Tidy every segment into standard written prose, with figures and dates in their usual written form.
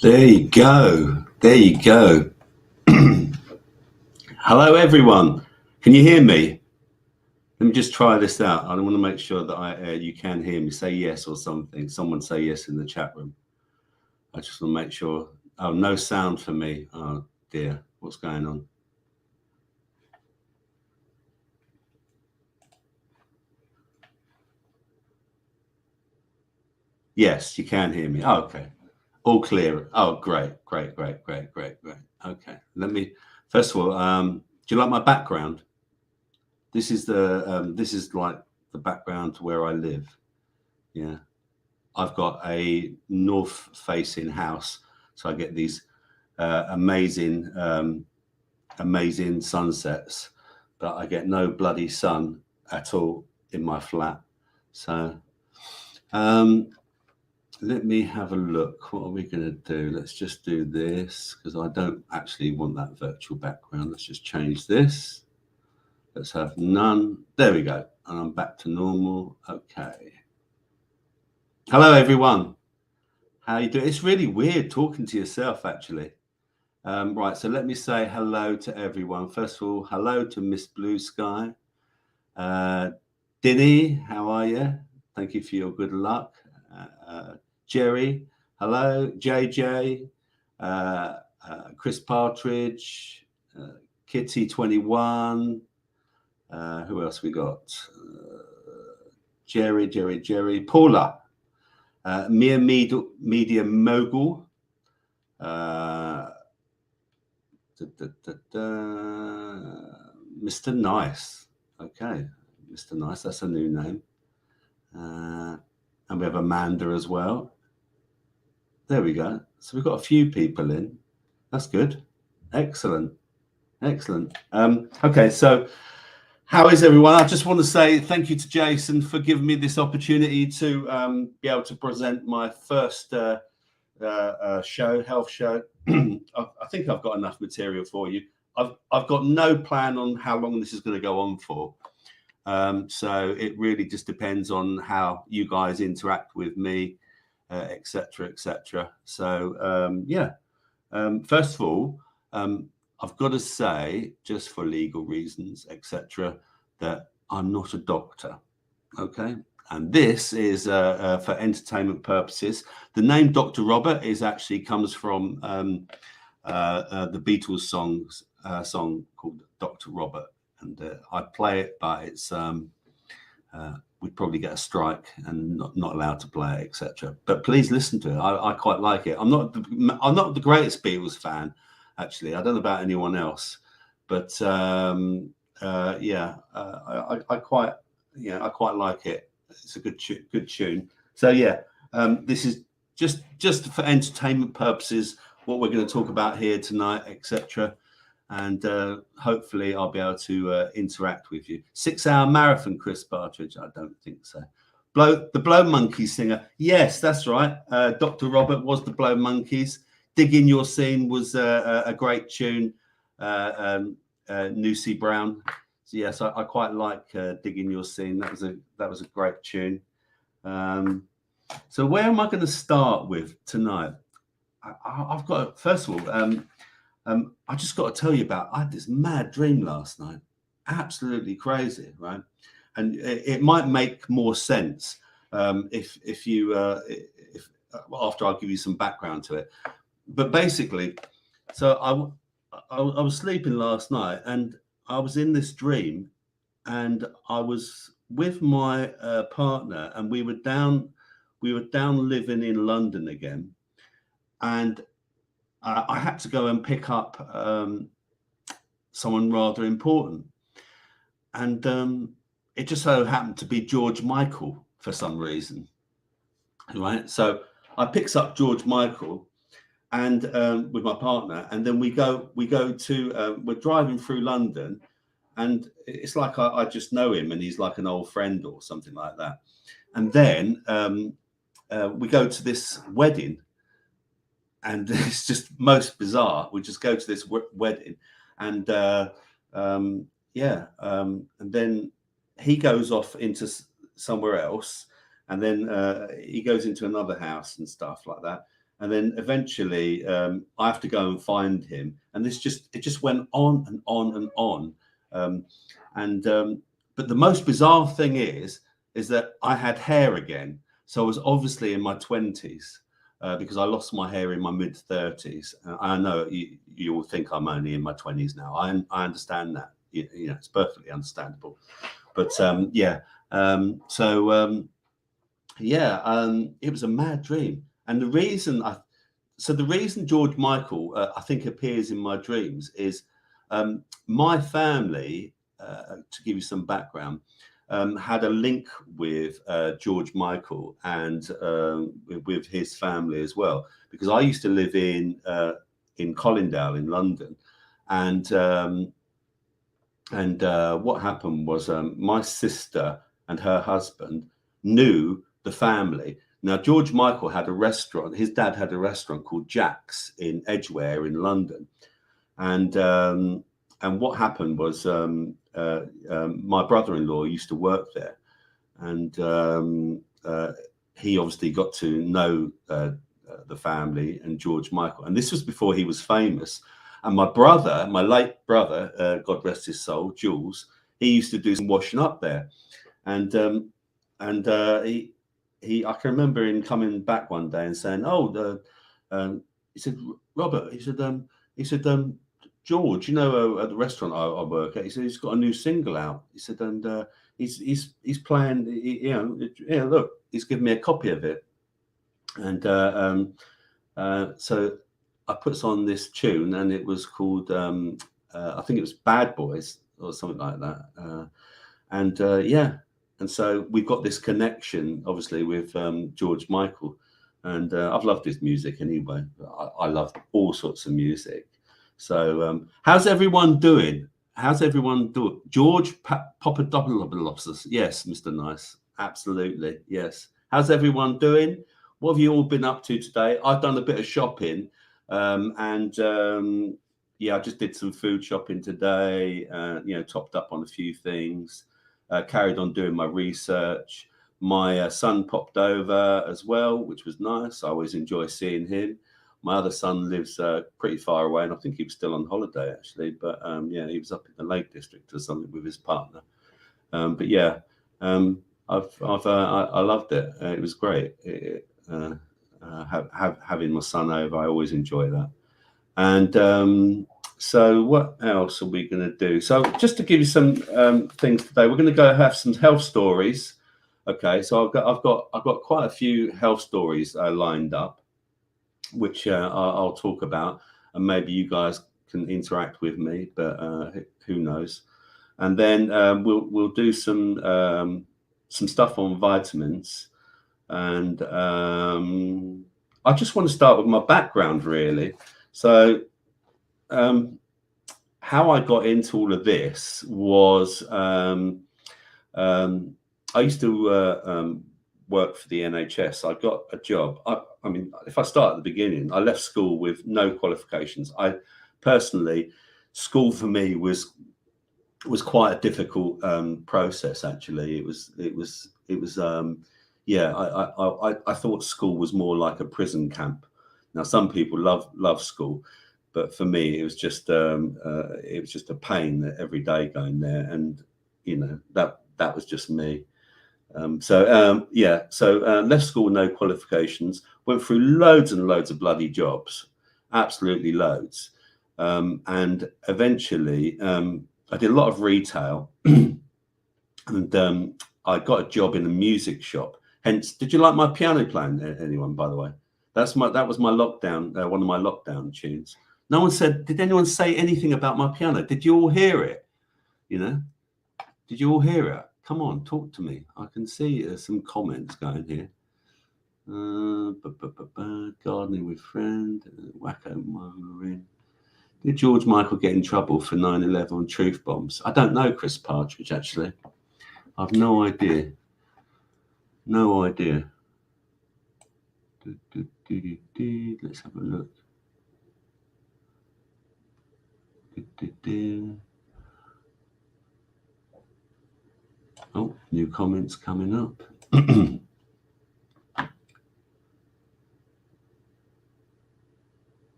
There you go. There you go. Hello, everyone. Can you hear me? Let me just try this out. I want to make sure that you can hear me. Say yes or something. Someone say yes in the chat room. I just want to make sure. Oh, no sound for me. Oh, dear. What's going on? Yes, you can hear me. Oh, okay. All clear. Oh, great. Okay. First of all, do you like my background? This is like the background to where I live. Yeah. I've got a north-facing house, so I get these amazing sunsets, but I get no bloody sun at all in my flat. So let me have a look. What are we going to do? Let's just do this because I don't actually want that virtual background. Let's just change this. Let's have none. There we go. And I'm back to normal. Okay. Hello, everyone. How you doing? It's really weird talking to yourself, actually. Right, so let me say hello to everyone. First of all, hello to Miss Blue Sky. Dinny, how are you? Thank you for your good luck. Jerry, hello. JJ, Chris Partridge, Kitty21. Who else we got? Jerry. Paula. Mere Media Mogul. Mr. Nice. Okay, Mr. Nice, that's a new name. And we have Amanda as well. There we go. So we've got a few people in. That's good. Excellent. Okay, so how is everyone? I just want to say thank you to Jason for giving me this opportunity to be able to present my first health show. I think I've got enough material for you. I've got no plan on how long this is going to go on for. So it really just depends on how you guys interact with me, etc. So first of all, I've got to say, just for legal reasons, etc., that I'm not a doctor. Okay. And this is for entertainment purposes. The name Dr. Robert comes from the Beatles song called Dr. Robert, and I play it, but it's we'd probably get a strike and not allowed to play it, etc. But please listen to it. I quite like it. I'm not the greatest Beatles fan, actually. I don't know about anyone else, but I quite like it. It's a good tune. So yeah, this is just for entertainment purposes what we're going to talk about here tonight, etc. And hopefully I'll be able to interact with you. 6-hour marathon, Chris Partridge? I don't think so. The Blow Monkeys singer? Yes, that's right. Dr. Robert was the Blow Monkeys. Dig In Your Scene was a great tune. Lucy Brown. So yes, I quite like Dig In Your Scene. That was a great tune. So where am I going to start with tonight? I've got, first of all, I just got to tell you I had this mad dream last night, absolutely crazy, right? And it might make more sense if after I give you some background to it. But basically, so I was sleeping last night, and I was in this dream, and I was with my partner, and we were down living in London again, and I had to go and pick up someone rather important, and it just so happened to be George Michael for some reason, right? So I picks up George Michael, and with my partner, and then we go to we're driving through London, and it's like I just know him, and he's like an old friend or something like that. And then we go to this wedding. And it's just most bizarre. We just go to this wedding, and then he goes off into somewhere else, and then he goes into another house and stuff like that. And then eventually I have to go and find him. And it just went on and on and on. But the most bizarre thing is that I had hair again. So I was obviously in my 20s because I lost my hair in my mid 30s. I know you all think I'm only in my 20s now. I understand that. It's perfectly understandable. But it was a mad dream. And the reason George Michael, I think, appears in my dreams is my family, to give you some background, had a link with George Michael and with his family as well, because I used to live in Colindale in London, and what happened was my sister and her husband knew the family. Now, George Michael had a restaurant. His dad had a restaurant called Jack's in Edgware in London, and what happened was my brother-in-law used to work there, and he obviously got to know the family and George Michael, and this was before he was famous. And my late brother, God rest his soul, Jules, he used to do some washing up there, and I can remember him coming back one day and saying, he said, Robert, he said, George, at the restaurant I work at, he said he's got a new single out. He said, and he's playing, look, he's given me a copy of it, and so I put on this tune, and it was called, I think it was Bad Boys or something like that, and so we've got this connection, obviously, with George Michael, and I've loved his music anyway. I love all sorts of music. So how's everyone doing? George Papadopoulos? Yes, Mr. Nice. Absolutely, yes. How's everyone doing? What have you all been up to today? I've done a bit of shopping, I just did some food shopping today, topped up on a few things, carried on doing my research. My son popped over as well, which was nice. I always enjoy seeing him. My other son lives pretty far away, and I think he was still on holiday actually. But he was up in the Lake District or something with his partner. I loved it. It was great. Having my son over, I always enjoy that. And so what else are we going to do? So just to give you some things today, we're going to go have some health stories. Okay, so I've got quite a few health stories lined up, which I'll talk about, and maybe you guys can interact with me, but who knows? And then we'll do some stuff on vitamins, and I just want to start with my background, really. So how I got into all of this was I used to work for the NHS. I got a job. I mean, if I start at the beginning, I left school with no qualifications. I personally, school for me was quite a difficult process. Actually, I thought school was more like a prison camp. Now, some people love school, but for me, it was just a pain every day going there, and that was just me. So left school, no qualifications, went through loads and loads of bloody jobs, absolutely loads. And eventually I did a lot of retail and I got a job in a music shop. Hence, did you like my piano playing, anyone, by the way? That was my lockdown, one of my lockdown tunes. No one said, did anyone say anything about my piano? Did you all hear it? Did you all hear it? Come on, talk to me. I can see some comments going here. Gardening with friend, wacko mongering. Did George Michael get in trouble for 9/11 truth bombs? I don't know, Chris Partridge, actually. I've no idea. No idea. Let's have a look. Oh, new comments coming up.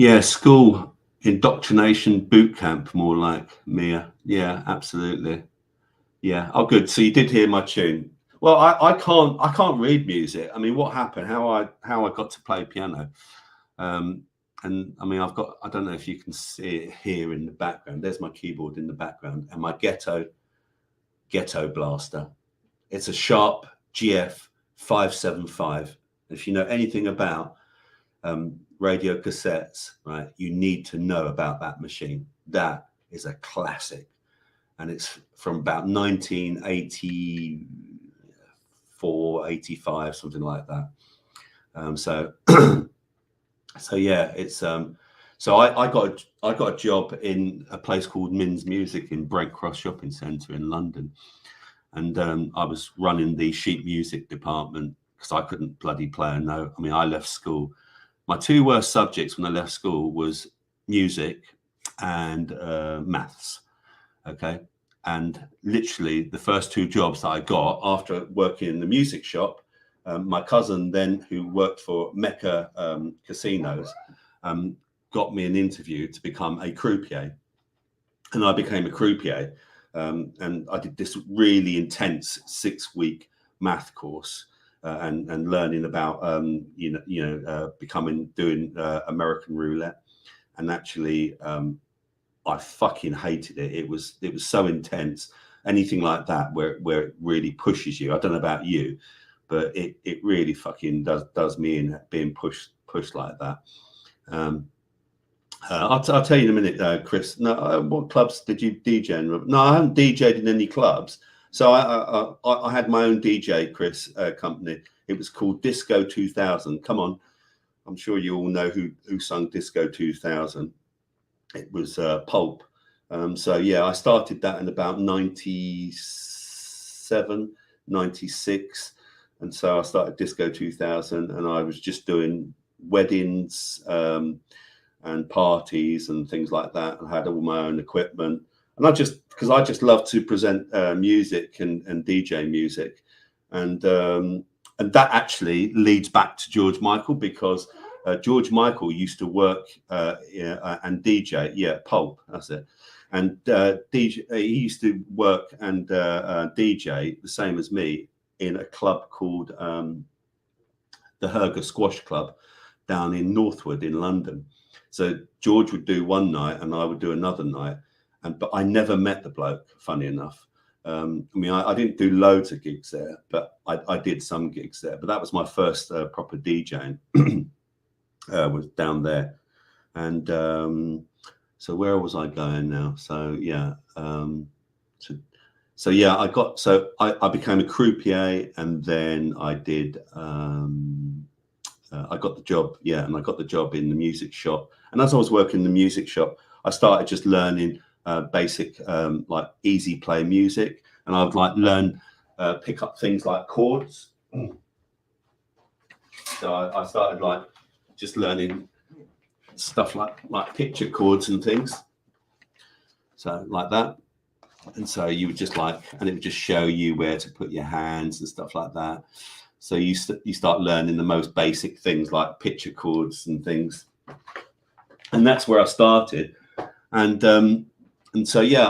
Yeah, school indoctrination boot camp, more like, Mia. Yeah, absolutely. Yeah. Oh, good. So you did hear my tune. Well, I can't read music. I mean, what happened? How I got to play piano. Um, and I mean, I don't know if you can see it here in the background. There's my keyboard in the background and my ghetto blaster. It's a Sharp GF 575. If you know anything about radio cassettes, right, you need to know about that machine. That is a classic, and it's from about 1984, 85, something like that. So so yeah, it's so I got a job in a place called Min's Music in Brent Cross Shopping Centre in London, and I was running the sheet music department because I couldn't bloody play a note. I mean, I left school. My two worst subjects when I left school was music and maths. Okay, and literally the first two jobs that I got after working in the music shop, my cousin then, who worked for Mecca Casinos, got me an interview to become a croupier, and I became a croupier, and I did this really intense 6-week math course, and learning about doing American roulette, and actually I fucking hated it. It was so intense. Anything like that where it really pushes you. I don't know about you, but it really fucking does me in, being pushed like that. I'll tell you in a minute, Chris. No, what clubs did you DJ in? No, I haven't DJed in any clubs. So I had my own DJ, Chris, company. It was called Disco 2000. Come on, I'm sure you all know who sung Disco 2000. It was Pulp. So yeah, I started that in about 97, 96. And so I started Disco 2000, and I was just doing weddings and parties and things like that. I had all my own equipment. And because I just love to present music and DJ music. And that actually leads back to George Michael, because George Michael used to work and DJ, Pulp, that's it. And DJ, he used to work and DJ the same as me in a club called the Herger Squash Club down in Northwood in London. So George would do one night and I would do another night, but I never met the bloke, funny enough. I mean, I didn't do loads of gigs there, but I did some gigs there. But that was my first proper DJing. Was down there. And so where was I going now? So yeah, so yeah, I became a croupier, and then I did I got the job, and I got the job in the music shop. And as I was working in the music shop, I started just learning basic like easy play music, and I would like learn pick up things like chords. So I started like just learning stuff like picture chords and things, so like that. And so you would just and it would just show you where to put your hands and stuff like that. So you start learning the most basic things like picture chords and things, and that's where I started. And so yeah,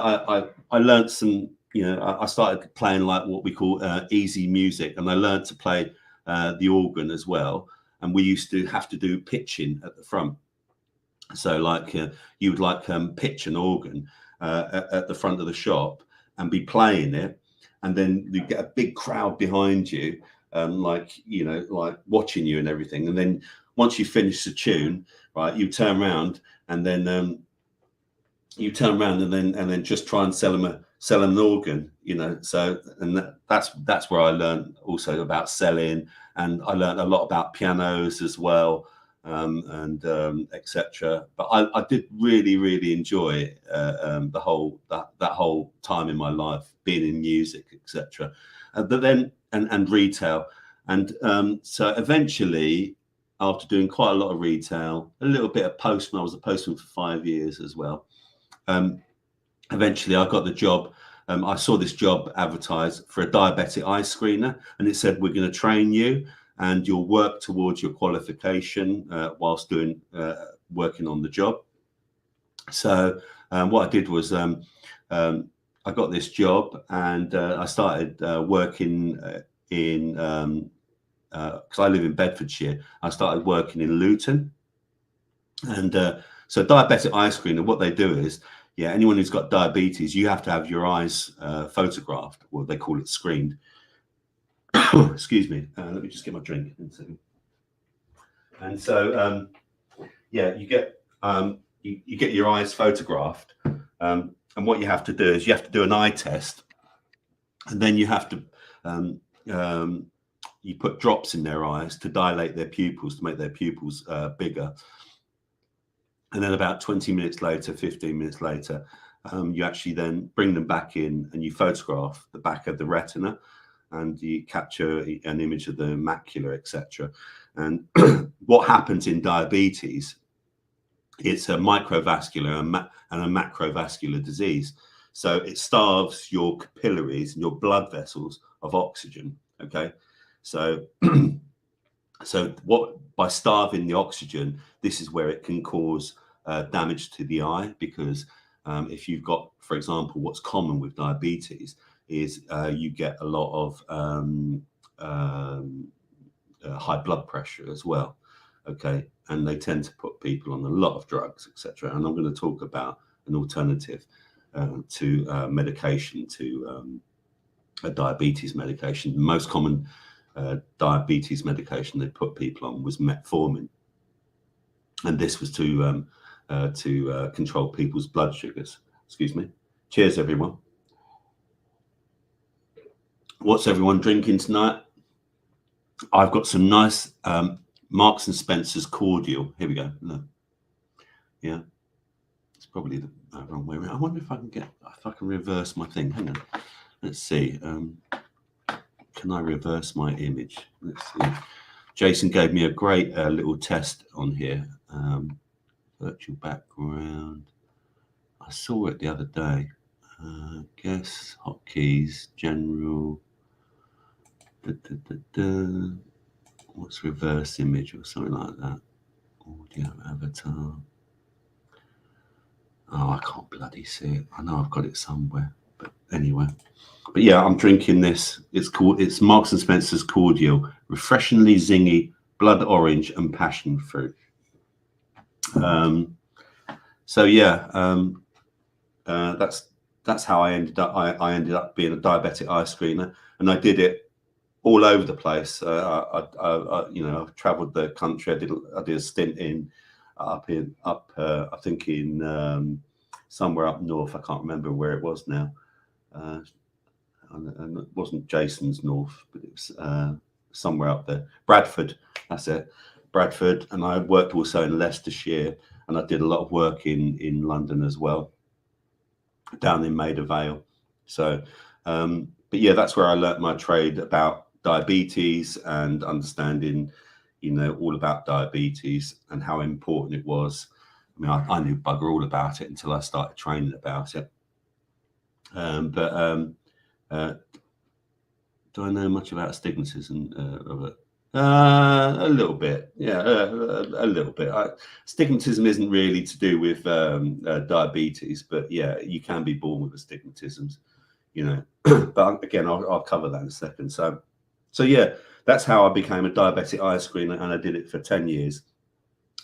I learned some, I started playing like what we call easy music, and I learned to play the organ as well. And we used to have to do pitching at the front. So like you would pitch an organ at the front of the shop and be playing it, and then you get a big crowd behind you, like watching you and everything. And then once you finish the tune, right, you turn around and then just try and sell them an organ, So, and that's where I learned also about selling, and I learned a lot about pianos as well, and etc. But I did really enjoy the whole that whole time in my life being in music, etc. But then and retail, and so eventually, after doing quite a lot of retail, a little bit of postman, I was a postman for 5 years as well. Eventually I got the job. I saw this job advertised for a diabetic eye screener, and it said, we're going to train you and you'll work towards your qualification whilst doing working on the job. So what I did was I got this job, and I started working in because I live in Bedfordshire. I started working in Luton, and so diabetic eye screener, what they do is, yeah, anyone who's got diabetes, you have to have your eyes photographed, or they call it screened. Excuse me. Let me just get my drink in a second. And so, yeah, you get you get your eyes photographed, and what you have to do is you have to do an eye test, and then you have to you put drops in their eyes to dilate their pupils, to make their pupils bigger. And then about 20 minutes later, 15 minutes later, you actually then bring them back in and you photograph the back of the retina, and you capture an image of the macula, etc. And what happens in diabetes, it's a microvascular and a macrovascular disease. So it starves your capillaries and your blood vessels of oxygen. Okay, so so what, by starving the oxygen, this is where it can cause damage to the eye, because if you've got, for example, what's common with diabetes is you get a lot of high blood pressure as well. Okay, and they tend to put people on a lot of drugs, etc. And I'm going to talk about an alternative to medication, to a diabetes medication. The most common diabetes medication they put people on was metformin, and this was to control people's blood sugars. Excuse me. Cheers, everyone. What's everyone drinking tonight? I've got some nice Marks and Spencer's cordial. Here we go. Look. Yeah, it's probably the wrong way around. I wonder if I can reverse my thing. Hang on. Let's see. Can I reverse my image? Let's see. Jason gave me a great little test on here. Virtual background. I saw it the other day. Guess, hotkeys, general. What's reverse image or something like that? Audio avatar. Oh, I can't bloody see it. I know I've got it somewhere, but anyway. But yeah, I'm drinking this. It's Marks and Spencer's cordial, refreshingly zingy, blood orange and passion fruit. So yeah, that's how I ended up. I ended up being a diabetic eye screener, and I did it all over the place. I've travelled the country. I did a stint up I think in somewhere up north. I can't remember where it was now. And it wasn't Jason's north, but it was somewhere up there. Bradford, that's it, Bradford. And I worked also in Leicestershire, and I did a lot of work in London as well, down in Maida Vale. So, but yeah, that's where I learnt my trade about diabetes and understanding, all about diabetes and how important it was. I mean, I knew bugger all about it until I started training about it. Do I know much about astigmatism, Robert? A little bit, yeah, a little bit. Astigmatism isn't really to do with diabetes, but yeah, you can be born with astigmatisms, But again, I'll cover that in a second. So yeah, that's how I became a diabetic eye screener, and I did it for 10 years.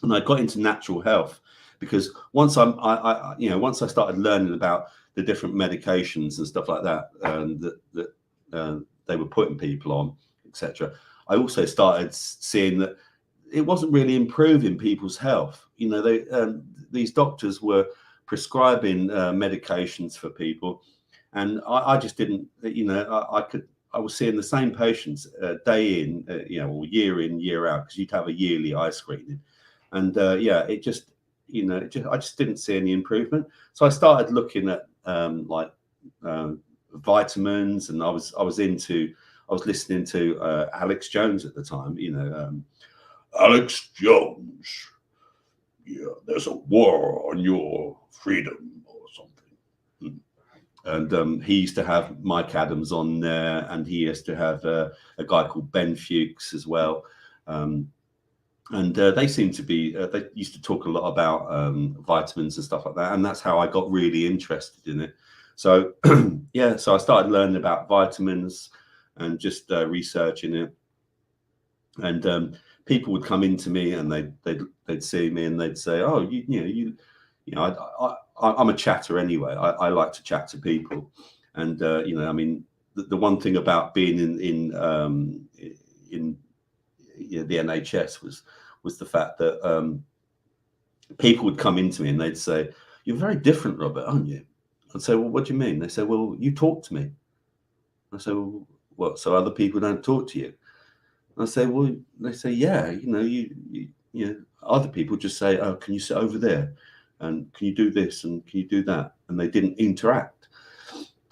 And I got into natural health because once once I started learning about the different medications and stuff like that, that they were putting people on, etc. I also started seeing that it wasn't really improving people's health. These doctors were prescribing medications for people, and I just didn't. I was seeing the same patients day in, or year in, year out, because you'd have a yearly eye screening, and I just didn't see any improvement. So I started looking at vitamins, and I was listening to Alex Jones at the time. Alex Jones, yeah, there's a war on your freedom or something. And he used to have Mike Adams on there, and he used to have a guy called Ben Fuchs as well. And they seem to be, they used to talk a lot about vitamins and stuff like that. And that's how I got really interested in it. So, yeah, so I started learning about vitamins and just researching it. And people would come into me and they'd see me and they'd say, "Oh, I'm a chatter anyway. I like to chat to people." And I mean, the one thing about being in the NHS was the fact that people would come into me and they'd say, "You're very different, Robert, aren't you?" I'd say, "Well, what do you mean?" They say, "Well, you talk to me." I say, "Well, what? So other people don't talk to you?" I say, "Well," they say, "Yeah, other people just say, 'Oh, can you sit over there? And can you do this? And can you do that?'" And they didn't interact.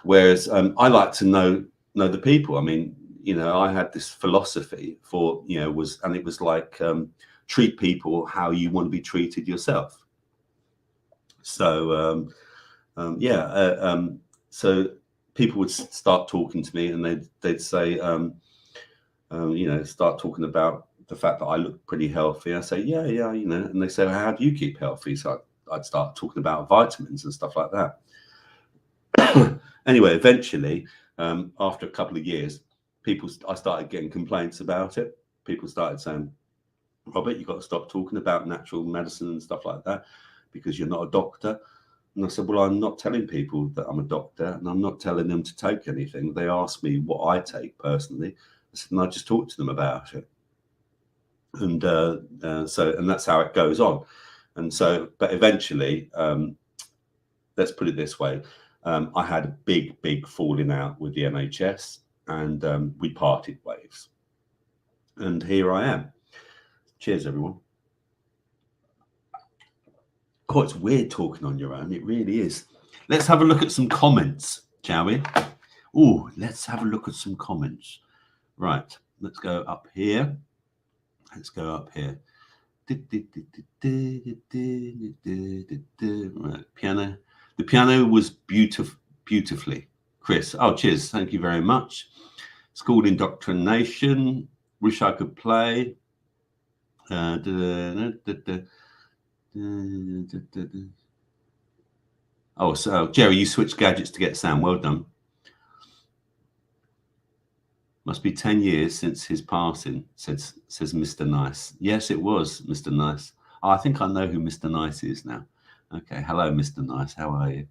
Whereas I like to know the people. I mean, I had this philosophy it was like treat people how you want to be treated yourself. So so people would start talking to me, and they'd say, start talking about the fact that I look pretty healthy. I say, yeah, and they say, well, how do you keep healthy? So I'd start talking about vitamins and stuff like that. Anyway, eventually, after a couple of years, I started getting complaints about it. People started saying, "Robert, you've got to stop talking about natural medicine and stuff like that because you're not a doctor." And I said, "Well, I'm not telling people that I'm a doctor, and I'm not telling them to take anything. They ask me what I take personally." I said, and I just talk to them about it. And and that's how it goes on. And so, but eventually, let's put it this way. I had a big falling out with the NHS, and we parted ways. And here I am. Cheers, everyone. Oh, it's weird talking on your own. It really is. Let's have a look at some comments, shall we? Oh, let's have a look at some comments. Right, let's go up here. Let's go up here. Right, piano. The piano was beautifully. Chris, oh, cheers. Thank you very much. School indoctrination. Wish I could play. Oh, so Jerry, you switched gadgets to get sound. Well done. Must be 10 years since his passing, says Mr. Nice. Yes, it was Mr. Nice. Oh, I think I know who Mr. Nice is now. Okay, hello, Mr. Nice. How are you?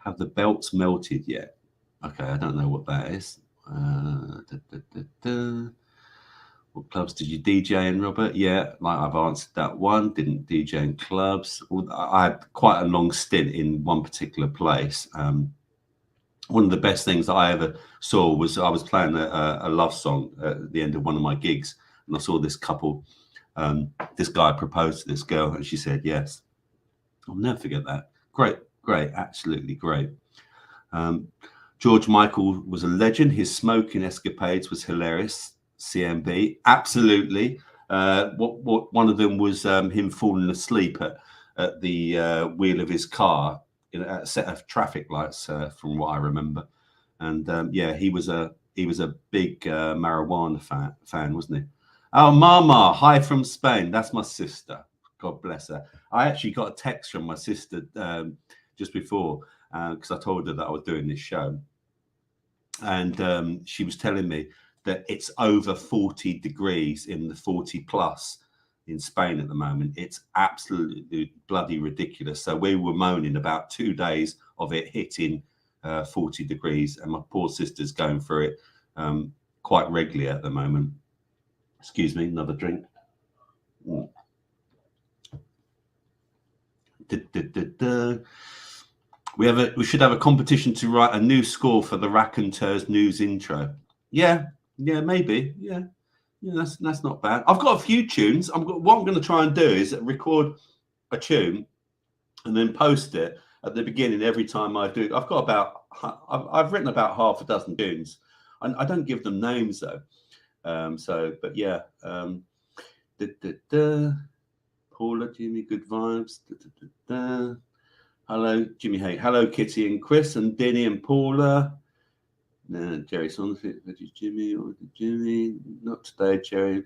Have the belts melted yet? Okay, I don't know what that is. What clubs did you DJ in, Robert? Yeah, like I've answered that one. Didn't DJ in clubs. I had quite a long stint in one particular place. One of the best things that I ever saw was I was playing a love song at the end of one of my gigs, and I saw this couple. This guy proposed to this girl, and she said yes. I'll never forget that. Great, absolutely great. George Michael was a legend. His smoking escapades was hilarious. CMB, absolutely. What one of them was him falling asleep at the wheel of his car at a set of traffic lights, from what I remember. And yeah, he was a big marijuana fan, wasn't he? Oh, Mama, hi from Spain. That's my sister. God bless her. I actually got a text from my sister just before, because I told her that I was doing this show. And she was telling me that it's over 40 degrees in the 40 plus in Spain at the moment. It's absolutely bloody ridiculous. So we were moaning about 2 days of it hitting 40 degrees, and my poor sister's going through it quite regularly at the moment. Excuse me, another drink. We should have a competition to write a new score for the Raconteurs News intro. Yeah, maybe. Yeah, that's not bad. I've got a few tunes. What I'm going to try and do is record a tune and then post it at the beginning every time I do. I've written about half a dozen tunes. I don't give them names though. But yeah. Paula, Jimmy, good vibes. Hello, Jimmy. Hey, hello, Kitty and Chris and Denny and Paula. Jerry's on the Jimmy, not today, Jerry.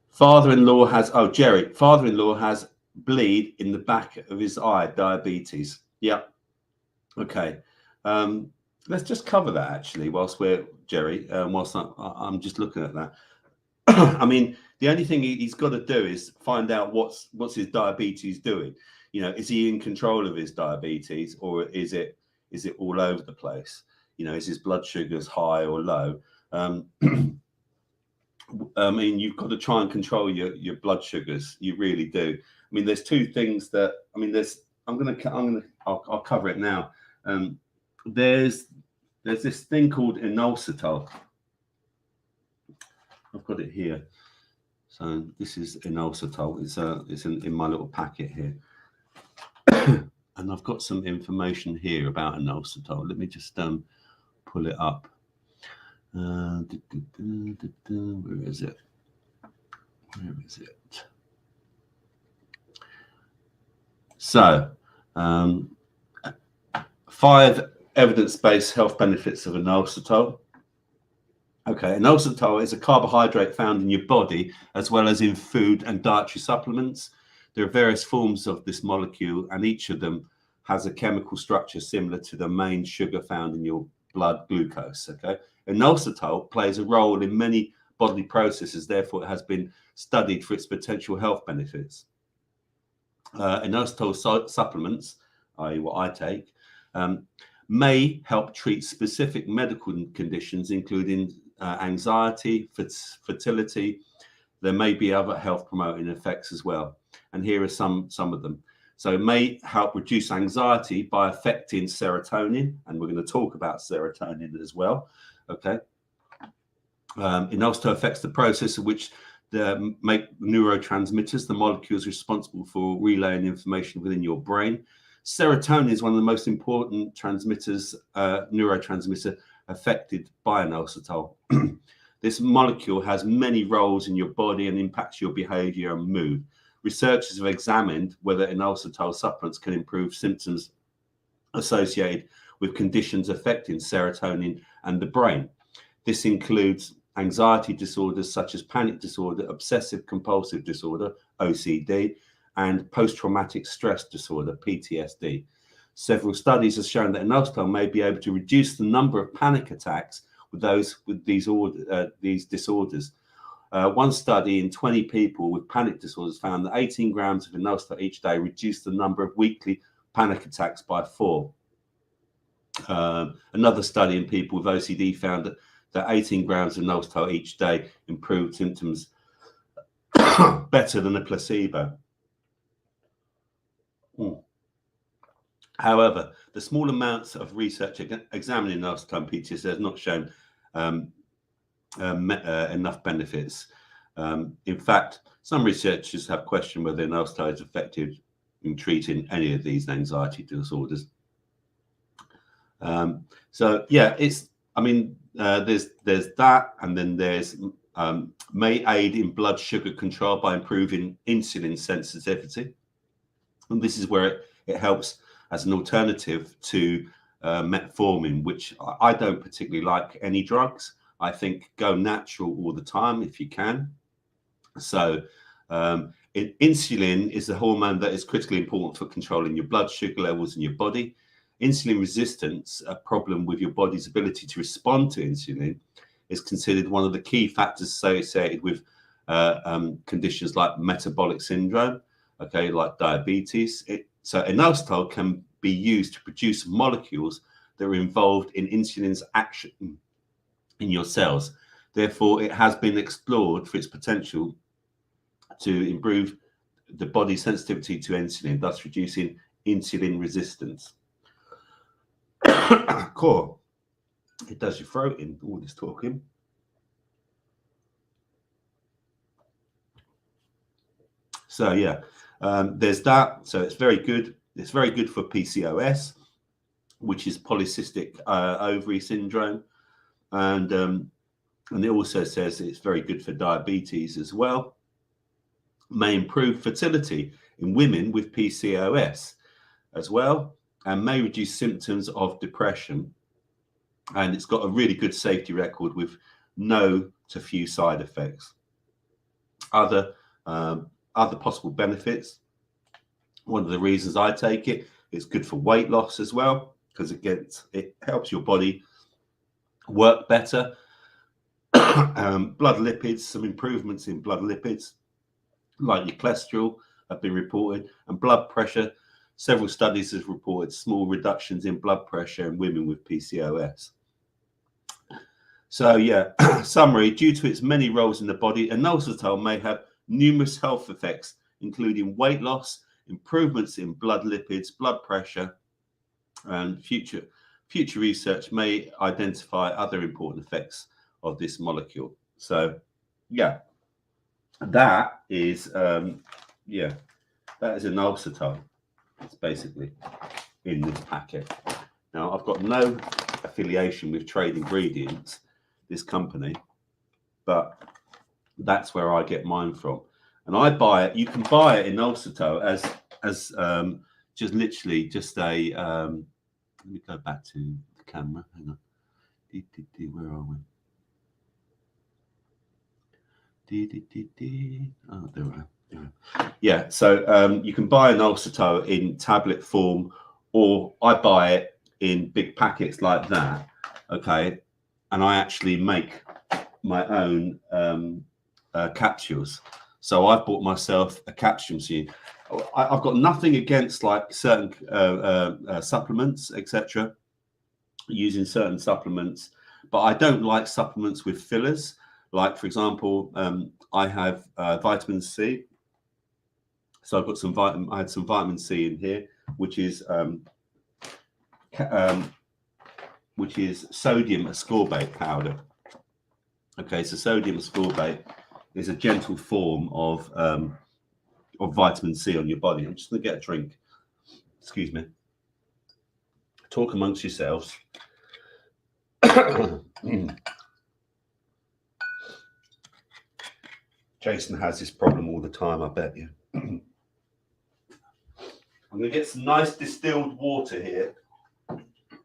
Father-in-law has, Jerry, father-in-law has bleed in the back of his eye, diabetes. Yep. Okay. Let's just cover that actually, whilst we're, Jerry, whilst I'm just looking at that. I mean, the only thing he's got to do is find out what's his diabetes doing. You know, is he in control of his diabetes, or is it all over the place? You know, is his blood sugars high or low? I mean, you've got to try and control your blood sugars. You really do. I mean, there's two things that, I mean, I'll cover it now. There's this thing called inositol. I've got it here. So this is inositol. It's in my little packet here. And I've got some information here about inositol. Let me just pull it up. Where is it? Where is it? So, 5 evidence-based health benefits of inositol. Okay, inositol is a carbohydrate found in your body as well as in food and dietary supplements. There are various forms of this molecule, and each of them has a chemical structure similar to the main sugar found in your blood, glucose. Okay, inositol plays a role in many bodily processes, therefore it has been studied for its potential health benefits. Inositol supplements, i.e. what I take, may help treat specific medical conditions, including anxiety, fertility. There may be other health promoting effects as well. And here are some of them. So it may help reduce anxiety by affecting serotonin, and we're going to talk about serotonin as well. Okay. Inositol affects the process in which make neurotransmitters, the molecules responsible for relaying information within your brain. Serotonin is one of the most important transmitters, neurotransmitter affected by inositol. This molecule has many roles in your body and impacts your behavior and mood. Researchers have examined whether inositol supplements can improve symptoms associated with conditions affecting serotonin and the brain. This includes anxiety disorders such as panic disorder, obsessive compulsive disorder, OCD, and post-traumatic stress disorder, PTSD. Several studies have shown that inositol may be able to reduce the number of panic attacks with those with these disorders. One study in 20 people with panic disorders found that 18 grams of inositol each day reduced the number of weekly panic attacks by 4. Another study in people with OCD found that 18 grams of inositol each day improved symptoms better than a placebo. However, the small amounts of research examining inositol and PTSD has not shown enough benefits. In fact, some researchers have questioned whether inositol is effective in treating any of these anxiety disorders. So yeah, it's, I mean, there's that, and then there's may aid in blood sugar control by improving insulin sensitivity. And this is where it helps as an alternative to metformin, which I don't particularly like any drugs. I think go natural all the time if you can. So insulin is the hormone that is critically important for controlling your blood sugar levels in your body. Insulin resistance, a problem with your body's ability to respond to insulin, is considered one of the key factors associated with conditions like metabolic syndrome, okay, like diabetes. So inositol can be used to produce molecules that are involved in insulin's action in your cells. Therefore, it has been explored for its potential to improve the body's sensitivity to insulin, thus reducing insulin resistance. Cool. It does your throat in, all this talking. So yeah, there's that. So it's very good. It's very good for PCOS, which is polycystic ovary syndrome, and it also says it's very good for diabetes as well. May improve fertility in women with PCOS as well. and may reduce symptoms of depression. And it's got a really good safety record with no to few side effects. Other possible benefits. One of the reasons I take it, it's good for weight loss as well, because it helps your body work better. Blood lipids, some improvements in blood lipids, like your cholesterol, have been reported, and blood pressure. Several studies have reported small reductions in blood pressure in women with PCOS. So yeah, summary, due to its many roles in the body, inositol may have numerous health effects, including weight loss, improvements in blood lipids, blood pressure, and future research may identify other important effects of this molecule. So yeah, that is inositol. It's basically in this packet. Now, I've got no affiliation with Trade Ingredients, this company, but that's where I get mine from. And I buy it. You can buy it in inositol as just literally just a. Let me go back to the camera. Hang on. Where are we? Oh, there we are. Yeah, so you can buy inositol in tablet form, or I buy it in big packets like that. Okay, and I actually make my own capsules. So I've bought myself a capsule machine. I've got nothing against like certain supplements, etc. Using certain supplements, but I don't like supplements with fillers. Like, for example, I have vitamin C. So I've got some I had some vitamin C in here, which is sodium ascorbate powder. Okay, so sodium ascorbate is a gentle form of vitamin C on your body. I'm just going to get a drink. Excuse me. Talk amongst yourselves. Jason has this problem all the time, I bet you. I'm going to get some nice distilled water here.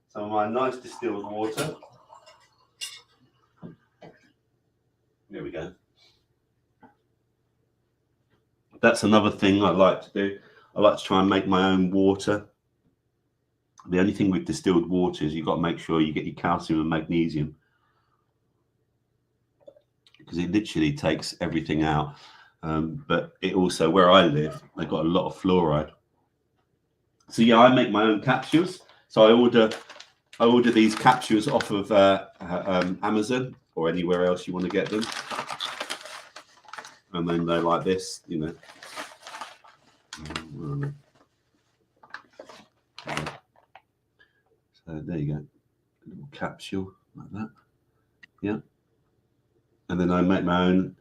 Some of my nice distilled water. There we go. That's another thing I like to do. I like to try and make my own water. The only thing with distilled water is you've got to make sure you get your calcium and magnesium, because it literally takes everything out. But it also, where I live, they've got a lot of fluoride. So yeah, I make my own capsules. So I order these capsules off of Amazon or anywhere else you want to get them. And then they're like this, you know. So there you go, a little capsule like that. Yeah. And then I make my own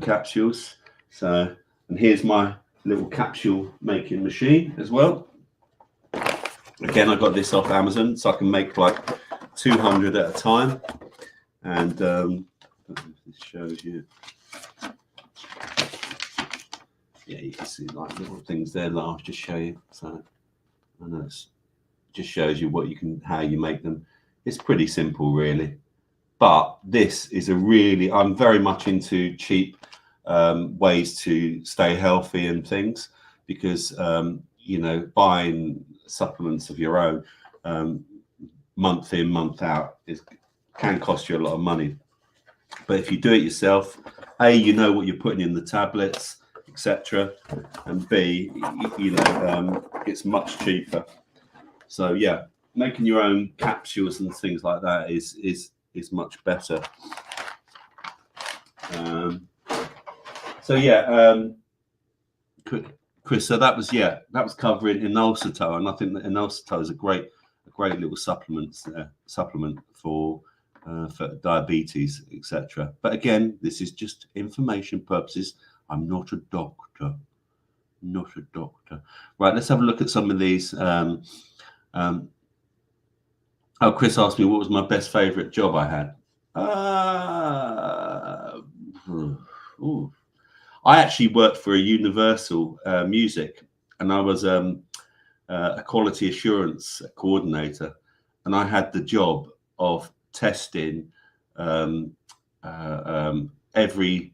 capsules. So, and here's my little capsule making machine as well. Again, I got this off Amazon, so I can make like 200 at a time. And this shows you. Yeah, you can see like little things there that I'll just show you. So I know it just shows you what you can, how you make them. It's pretty simple, really. But this is I'm very much into cheap ways to stay healthy and things, because you know, buying supplements of your own month in, month out can cost you a lot of money. But if you do it yourself, A, you know what you're putting in the tablets, etc., and B, you know, it's much cheaper. So yeah, making your own capsules and things like that is much better. So yeah, Chris. So that was covering inositol, and I think that inositol is a great little supplement for diabetes, etc. But again, this is just information purposes. I'm not a doctor. Not a doctor. Right, let's have a look at some of these. Oh, Chris asked me what was my best favourite job I had. I actually worked for a Universal Music, and I was a quality assurance coordinator, and I had the job of testing every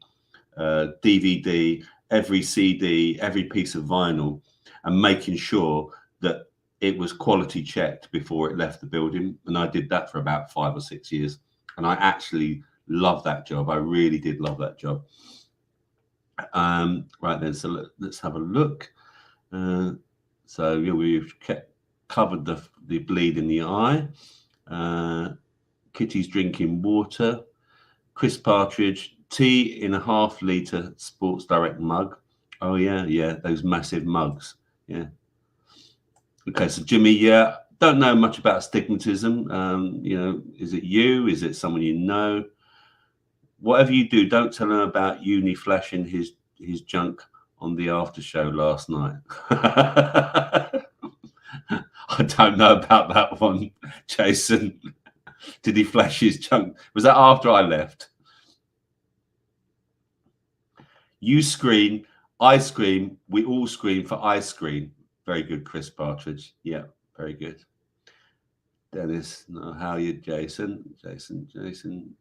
DVD, every CD, every piece of vinyl, and making sure that it was quality checked before it left the building. And I did that for about 5 or 6 years. And I actually loved that job. I really did love that job. Right then, so let's have a look. So yeah, we've covered the bleed in the eye. Kitty's drinking water. Chris Partridge, tea in a half-litre Sports Direct mug. Oh yeah, those massive mugs. Yeah. Okay, so Jimmy, yeah, don't know much about astigmatism. You know, is it you? Is it someone you know? Whatever you do, don't tell him about Uni flashing his junk on the after show last night. I don't know about that one, Jason. Did he flash his junk? Was that after I left? You scream, I scream, we all scream for ice cream. Very good, Chris Partridge. Yeah, very good. Dennis, no, how are you, Jason? Jason.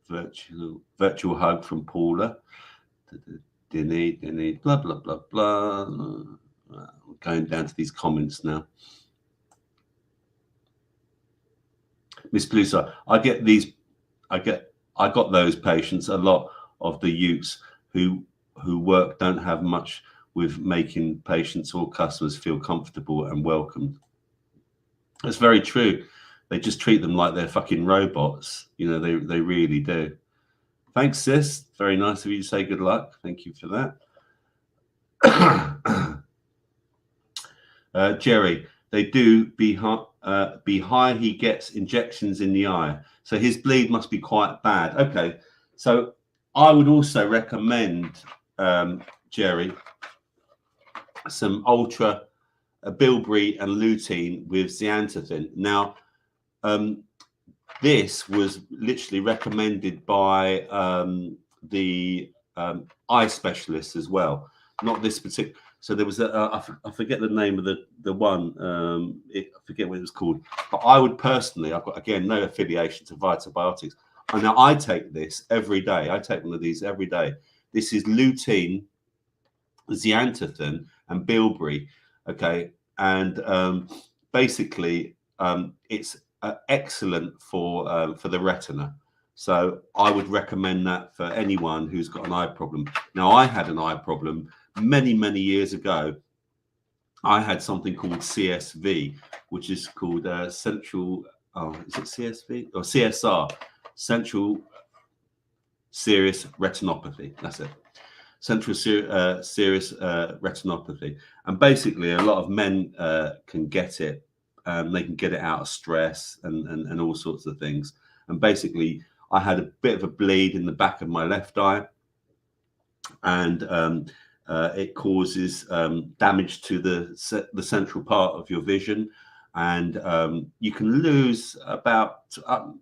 Virtual hug from Paula. Dinny, blah, blah, blah, blah. I'm going down to these comments now. Miss Blueside, I got those patients. A lot of the youths who work don't have much with making patients or customers feel comfortable and welcomed. That's very true. They just treat them like they're fucking robots. You know, they really do. Thanks, sis. Very nice of you to say good luck. Thank you for that. Jerry, they do be high. He gets injections in the eye, so his bleed must be quite bad. Okay, so I would also recommend, Jerry, some ultra bilberry and lutein with zeaxanthin. Now, this was literally recommended by the eye specialists as well. Not this particular. So there was I forget the name of the one. I forget what it was called. But I would personally, I've got again no affiliation to Vitabiotics. And now I take this every day. I take one of these every day. This is lutein, zeaxanthin, and bilberry. Okay, and basically it's excellent for the retina. So I would recommend that for anyone who's got an eye problem. Now, I had an eye problem many years ago. I had something called CSV, which is called central. Oh, is it CSV or CSR? Central Serious Retinopathy. That's it. Central Serious Retinopathy. And basically, a lot of men can get it. They can get it out of stress and all sorts of things. And basically, I had a bit of a bleed in the back of my left eye, and it causes damage to the central part of your vision, and you can lose about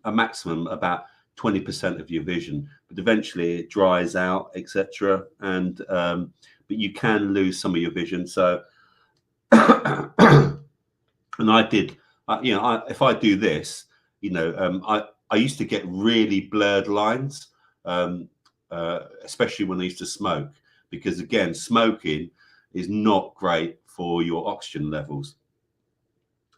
a maximum about 20% of your vision, but eventually it dries out, etc. And but you can lose some of your vision. So, and I did, you know, if I do this, you know, I used to get really blurred lines, especially when I used to smoke, because again, smoking is not great for your oxygen levels.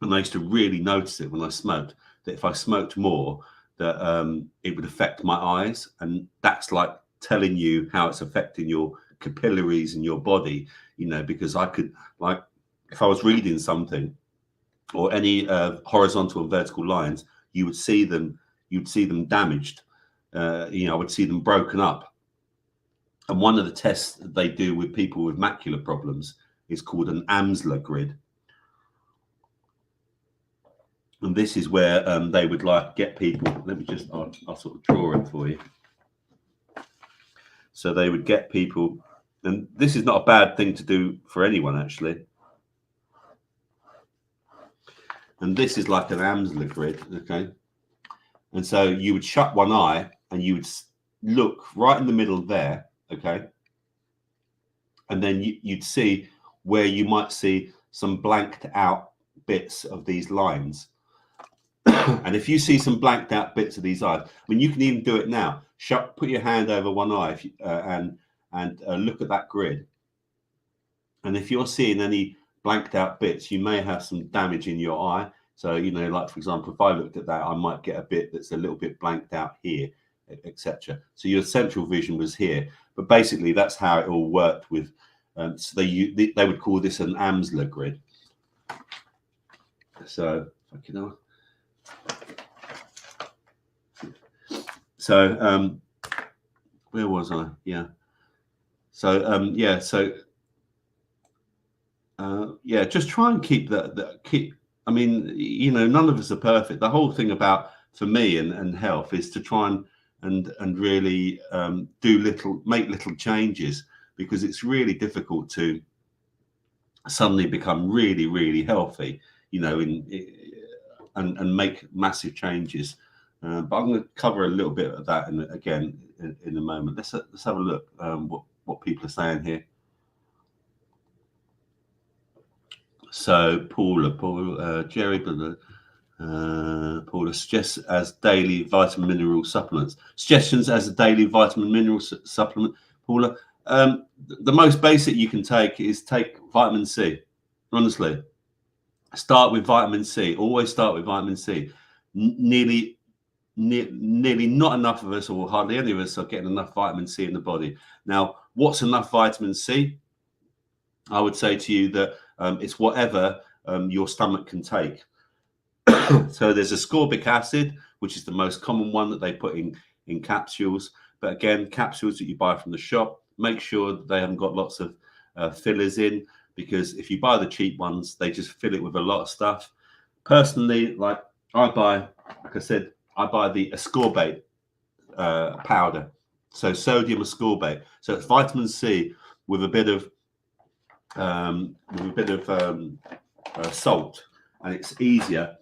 And I used to really notice it when I smoked, that if I smoked more, that it would affect my eyes. And that's like telling you how it's affecting your capillaries in your body, you know, because I could, like, if I was reading something or any horizontal and vertical lines, you would see them damaged. You know, I would see them broken up. And one of the tests that they do with people with macular problems is called an Amsler grid. And this is where they would like get people. Let me just, I'll sort of draw it for you. So they would get people, and this is not a bad thing to do for anyone actually. And this is like an Amsler grid, okay? And so you would shut one eye and you would look right in the middle there, okay? And then you'd see where you might see some blanked out bits of these lines. And if you see some blanked out bits of these eyes, I mean, you can even do it now. Put your hand over one eye if you, and look at that grid. And if you're seeing any blanked out bits, you may have some damage in your eye. So, you know, like, for example, if I looked at that, I might get a bit that's a little bit blanked out here, etc. So your central vision was here. But basically, that's how it all worked with. So they would call this an Amsler grid. So, you know. So, where was I? Yeah. So, yeah. So, yeah. Just try and keep keep. I mean, you know, none of us are perfect. The whole thing about, for me and health, is to try and really make little changes, because it's really difficult to suddenly become really, really healthy, you know, and make massive changes. But I'm going to cover a little bit of that again in a moment. Let's have a look what people are saying here. So Paula, Jerry, Paula suggests as daily vitamin mineral supplements. Suggestions as a daily vitamin mineral supplement, Paula. The most basic you can take is take vitamin C. Honestly, start with vitamin C. Always start with vitamin C. Nearly not enough of us, or hardly any of us, are getting enough vitamin C in the body. Now, what's enough vitamin C? I would say to you that it's whatever your stomach can take. So there's ascorbic acid, which is the most common one that they put in capsules. But again, capsules that you buy from the shop, make sure that they haven't got lots of fillers in, because if you buy the cheap ones, they just fill it with a lot of stuff. Personally, like I said, I buy the ascorbate powder. So sodium ascorbate. So it's vitamin C with a bit of salt, and it's easier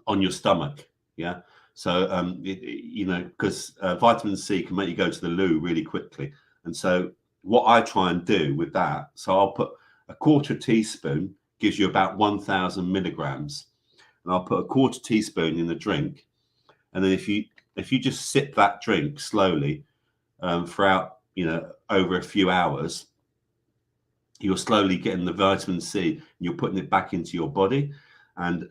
on your stomach. Yeah. So you know, because vitamin C can make you go to the loo really quickly. And so what I try and do with that, so I'll put a quarter teaspoon, gives you about 1,000 milligrams, and I'll put a quarter teaspoon in the drink. And then if you just sip that drink slowly throughout, you know, over a few hours, you're slowly getting the vitamin C and you're putting it back into your body, and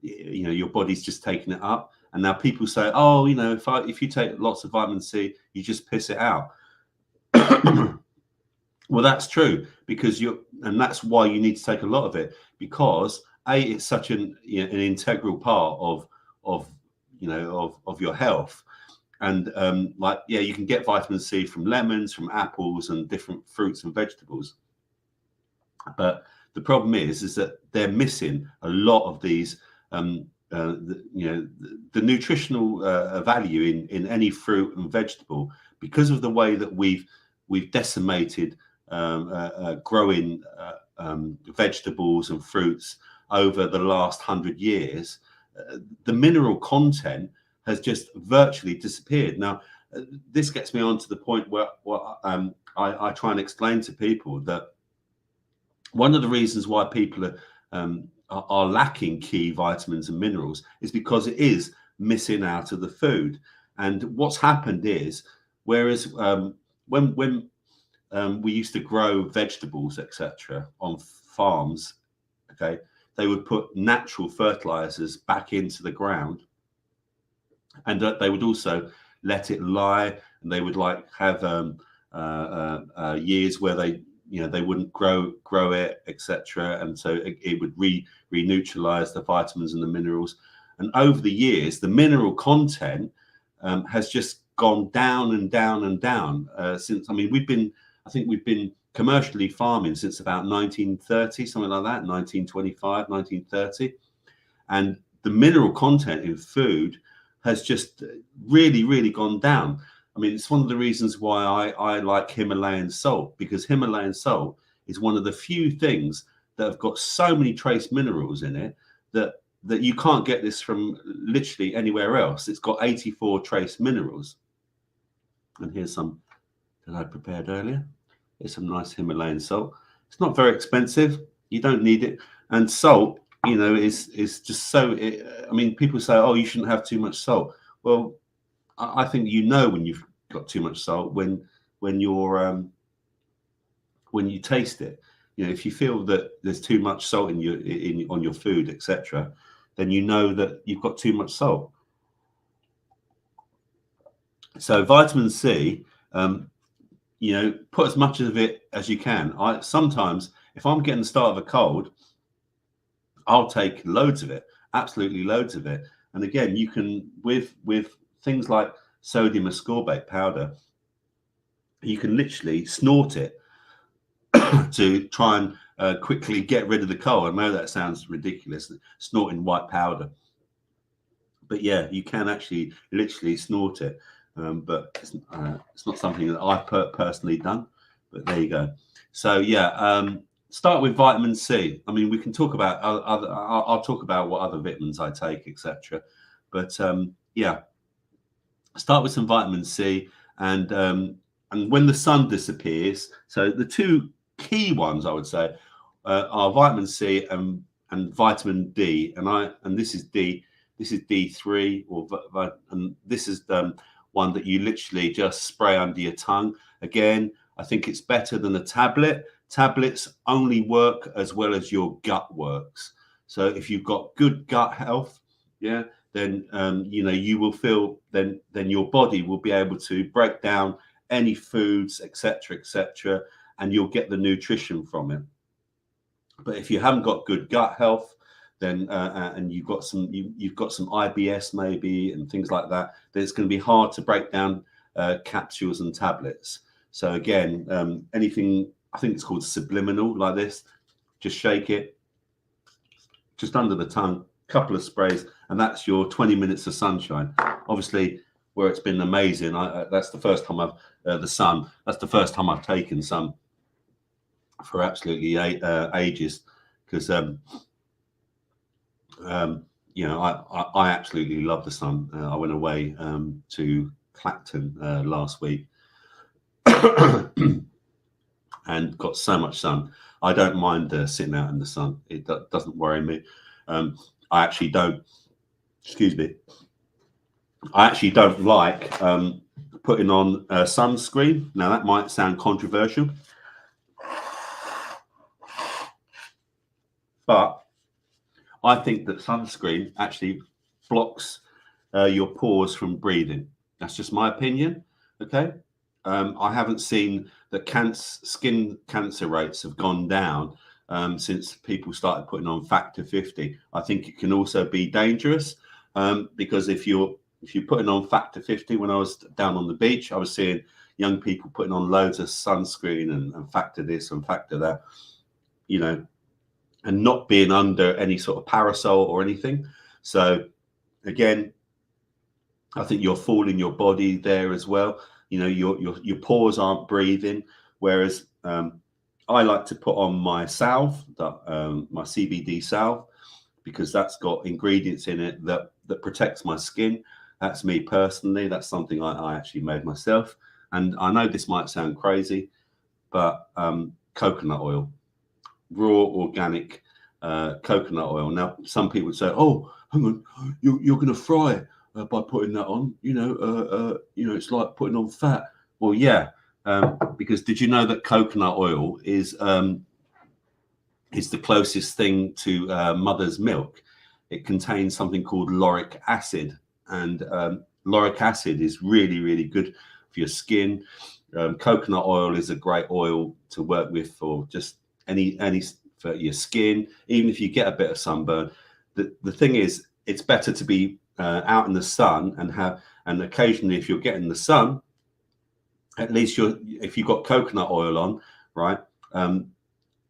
you know, your body's just taking it up. And now people say, oh, you know, if you take lots of vitamin C, you just piss it out. Well, that's true, because and that's why you need to take a lot of it, because it's such an integral part of your health. And like, yeah, you can get vitamin C from lemons, from apples, and different fruits and vegetables. But the problem is that they're missing a lot of these, the nutritional value in any fruit and vegetable, because of the way that we've decimated growing vegetables and fruits over the last 100 years. The mineral content has just virtually disappeared. Now, this gets me on to the point where I try and explain to people that one of the reasons why people are lacking key vitamins and minerals is because it is missing out of the food. And what's happened is, whereas when we used to grow vegetables, etc., on farms, okay, they would put natural fertilizers back into the ground, and they would also let it lie, and they would like have years where they wouldn't grow it, etc., and so it would re-neutralize the vitamins and the minerals. And over the years, the mineral content has just gone down and down and down since. I mean, I think we've been commercially farming since about 1930, something like that, 1925, 1930, and the mineral content in food has just really, really gone down. I mean, it's one of the reasons why I like Himalayan salt, because Himalayan salt is one of the few things that have got so many trace minerals in it that you can't get this from literally anywhere else. It's got 84 trace minerals. And here's some that I prepared earlier. Here's some nice Himalayan salt. It's not very expensive. You don't need it. And salt, you know, is just so. I mean, people say, "Oh, you shouldn't have too much salt." Well, I think you know when you've got too much salt when you're when you taste it. You know, if you feel that there's too much salt in on your food, etc., then you know that you've got too much salt. So vitamin C, you know, put as much of it as you can. I sometimes, if I'm getting the start of a cold, I'll take loads of it, absolutely loads of it. And again, you can with things like sodium ascorbate powder, you can literally snort it to try and quickly get rid of the cold. I know that sounds ridiculous, snorting white powder, but yeah, you can actually literally snort it. But it's not something that I've personally done. But there you go. So yeah, start with vitamin C. I mean, we can talk about other. I'll talk about what other vitamins I take, etc. But yeah, start with some vitamin C, and when the sun disappears. So the two key ones I would say are vitamin C and vitamin D, and this is D. This is D3, and this is one that you literally just spray under your tongue. Again, I think it's better than a tablet. Tablets only work as well as your gut works. So if you've got good gut health, yeah, then you know, you will feel then your body will be able to break down any foods, etc., and you'll get the nutrition from it. But if you haven't got good gut health, then and you've got some IBS maybe and things like that, then it's going to be hard to break down capsules and tablets. So again, anything, I think it's called subliminal, like this, just shake it just under the tongue, couple of sprays, and that's your 20 minutes of sunshine. Obviously, where it's been amazing, that's the first time I've that's the first time I've taken sun for absolutely ages, because you know, I absolutely love the sun. I went away to Clacton last week and got so much sun. I don't mind sitting out in the sun. It doesn't worry me. I actually don't. Excuse me. I actually don't like putting on sunscreen. Now that might sound controversial, but I think that sunscreen actually blocks your pores from breathing. That's just my opinion. Okay. I haven't seen that skin cancer rates have gone down since people started putting on factor 50. I think it can also be dangerous because if you're putting on factor 50, when I was down on the beach, I was seeing young people putting on loads of sunscreen and factor this and factor that, you know, and not being under any sort of parasol or anything. So again, I think you're fooling your body there as well. You know, your pores aren't breathing. Whereas I like to put on my salve, my CBD salve, because that's got ingredients in it that protects my skin. That's me personally. That's something I actually made myself. And I know this might sound crazy, but coconut oil, raw organic coconut oil. Now, some people would say, "Oh, hang on, you're going to fry it by putting that on." You know, it's like putting on fat. Well, yeah, because did you know that coconut oil is the closest thing to mother's milk? It contains something called lauric acid, and lauric acid is really, really good for your skin. Coconut oil is a great oil to work with for just any for your skin, even if you get a bit of sunburn. The thing is, it's better to be out in the sun and occasionally, if you're getting the sun, at least if you've got coconut oil on, right?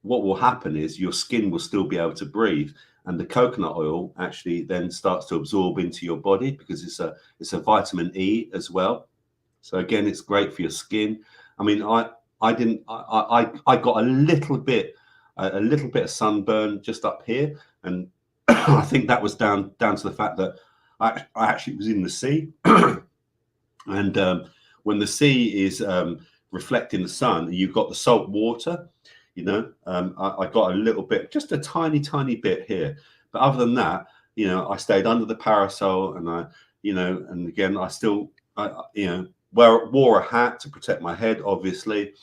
What will happen is your skin will still be able to breathe, and the coconut oil actually then starts to absorb into your body because it's a vitamin E as well. So again, it's great for your skin. I mean, I got a little bit of sunburn just up here, and I think that was down to the fact that I actually was in the sea, and when the sea is reflecting the sun, you've got the salt water. you know. I got a little bit, just a tiny bit here, but other than that, you know, I stayed under the parasol, and I, you know, and again, I still, you know, wore a hat to protect my head, obviously.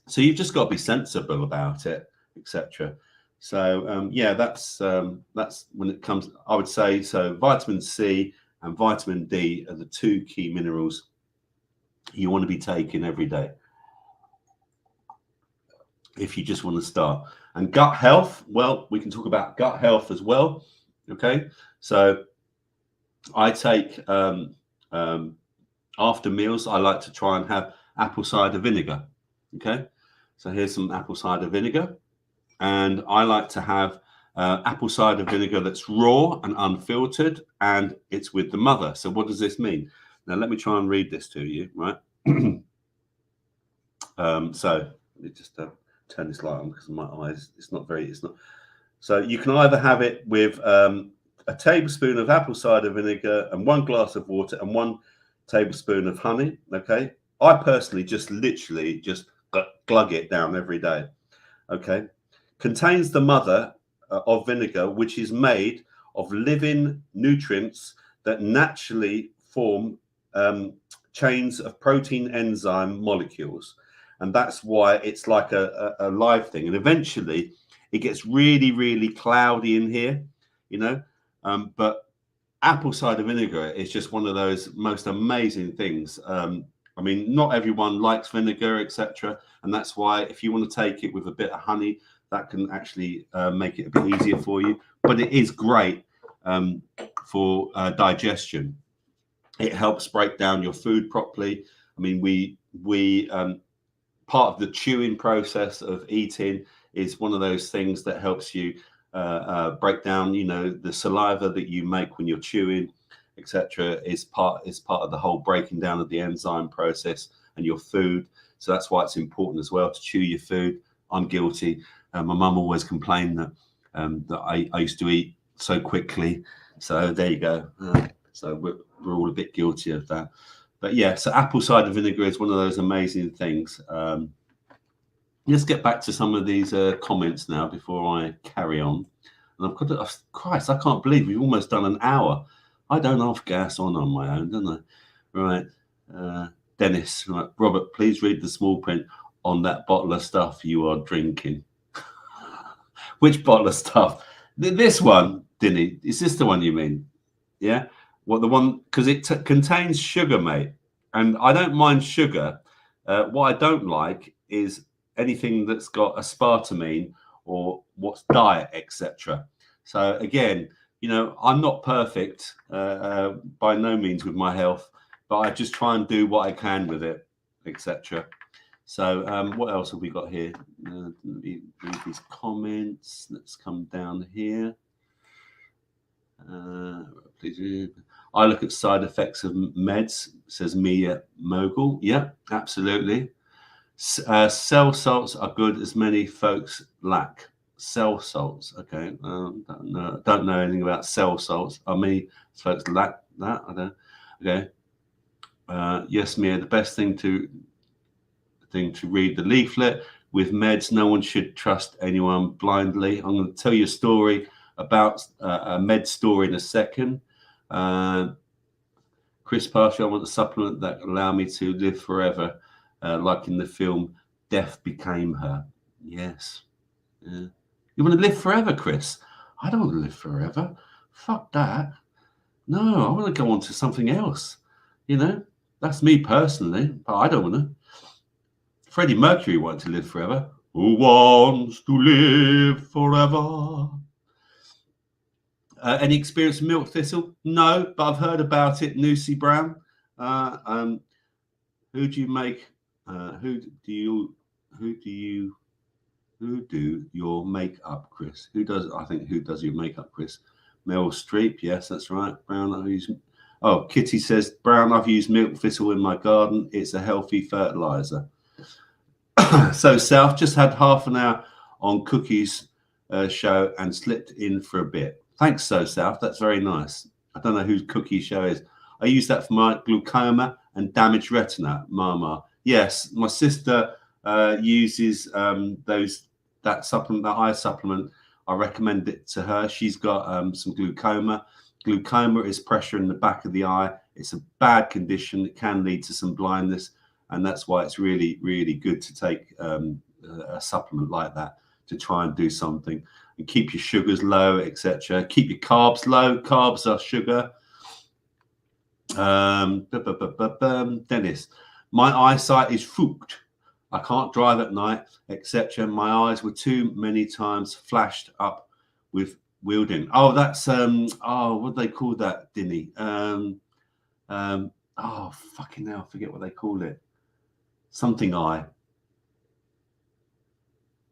So you've just got to be sensible about it, etc. So yeah, that's when it comes, I would say. So vitamin C and vitamin D are the two key minerals you want to be taking every day if you just want to start. And gut health, well, we can talk about gut health as well. Okay, so I take after meals, I like to try and have apple cider vinegar. Okay, so here's some apple cider vinegar, and I like to have apple cider vinegar that's raw and unfiltered, and it's with the mother. So what does this mean? Now let me try and read this to you, right? So let me just turn this light on because my eyes, it's not. So you can either have it with a tablespoon of apple cider vinegar and 1 glass of water and 1 tablespoon of honey. Okay, I personally just literally just glug it down every day. Okay, contains the mother of vinegar, which is made of living nutrients that naturally form chains of protein enzyme molecules, and that's why it's like a live thing. And eventually it gets really cloudy in here, you know, but apple cider vinegar is just one of those most amazing things. I mean, not everyone likes vinegar, etc., and that's why if you want to take it with a bit of honey, that can actually make it a bit easier for you. But it is great for digestion. It helps break down your food properly. I mean, we part of the chewing process of eating is one of those things that helps you break down, you know, the saliva that you make when you're chewing, etc. is part of the whole breaking down of the enzyme process and your food. So that's why it's important as well to chew your food. I'm guilty. My mum always complained that I used to eat so quickly. So there you go. So we're all a bit guilty of that. But yeah, so apple cider vinegar is one of those amazing things. Let's get back to some of these comments now before I carry on. And I've got to, Christ, I can't believe we've almost done an hour. I don't have gas on my own, don't I? Right. Dennis, right. Robert, please read the small print on that bottle of stuff you are drinking. Which bottle of stuff? This one, Dinny. Is this the one you mean? Yeah. What, the one, because it contains sugar, mate. And I don't mind sugar. What I don't like is anything that's got aspartame or what's diet, etc. So again, you know, I'm not perfect by no means with my health, but I just try and do what I can with it, etc. So what else have we got here? Let me read these comments. Let's come down here. Please. I look at side effects of meds, says Mia Mogul. Yeah, absolutely. Cell salts are good as many folks lack. Cell salts, okay. Don't know anything about cell salts. Are many folks lack that? I don't. Okay. Yes, Mia. The best thing to read the leaflet. With meds, no one should trust anyone blindly. I'm going to tell you a story about a med story in a second. Chris Partial, I want a supplement that allow me to live forever, like in the film Death Became Her. Yes. Yeah. You want to live forever, Chris? I don't want to live forever. Fuck that. No, I want to go on to something else. You know, that's me personally, but I don't want to. Freddie Mercury wanted to live forever. Who wants to live forever? Any experience with milk thistle? No, but I've heard about it. Lucy Brown. Who do you make? Who do your makeup, Chris? Who does? I think who does your makeup, Chris? Meryl Streep. Yes, that's right. Brown. I've used. Oh, Kitty says Brown. I've used milk thistle in my garden. It's a healthy fertilizer. So South just had half an hour on Cookie's show and slipped in for a bit. Thanks, So South. That's very nice. I don't know who Cookie's show is. I use that for my glaucoma and damaged retina, Mama. Yes, my sister uses that supplement, that eye supplement, I recommend it to her. She's got some glaucoma. Glaucoma is pressure in the back of the eye. It's a bad condition. It can lead to some blindness, and that's why it's really, really good to take a supplement like that to try and do something and keep your sugars low, etc. Keep your carbs low. Carbs are sugar. Dennis, my eyesight is fucked. I can't drive at night, etc. My eyes were too many times flashed up with wielding. Oh, that's what do they call that, Dinny? Oh, fucking hell, I forget what they call it. Something eye.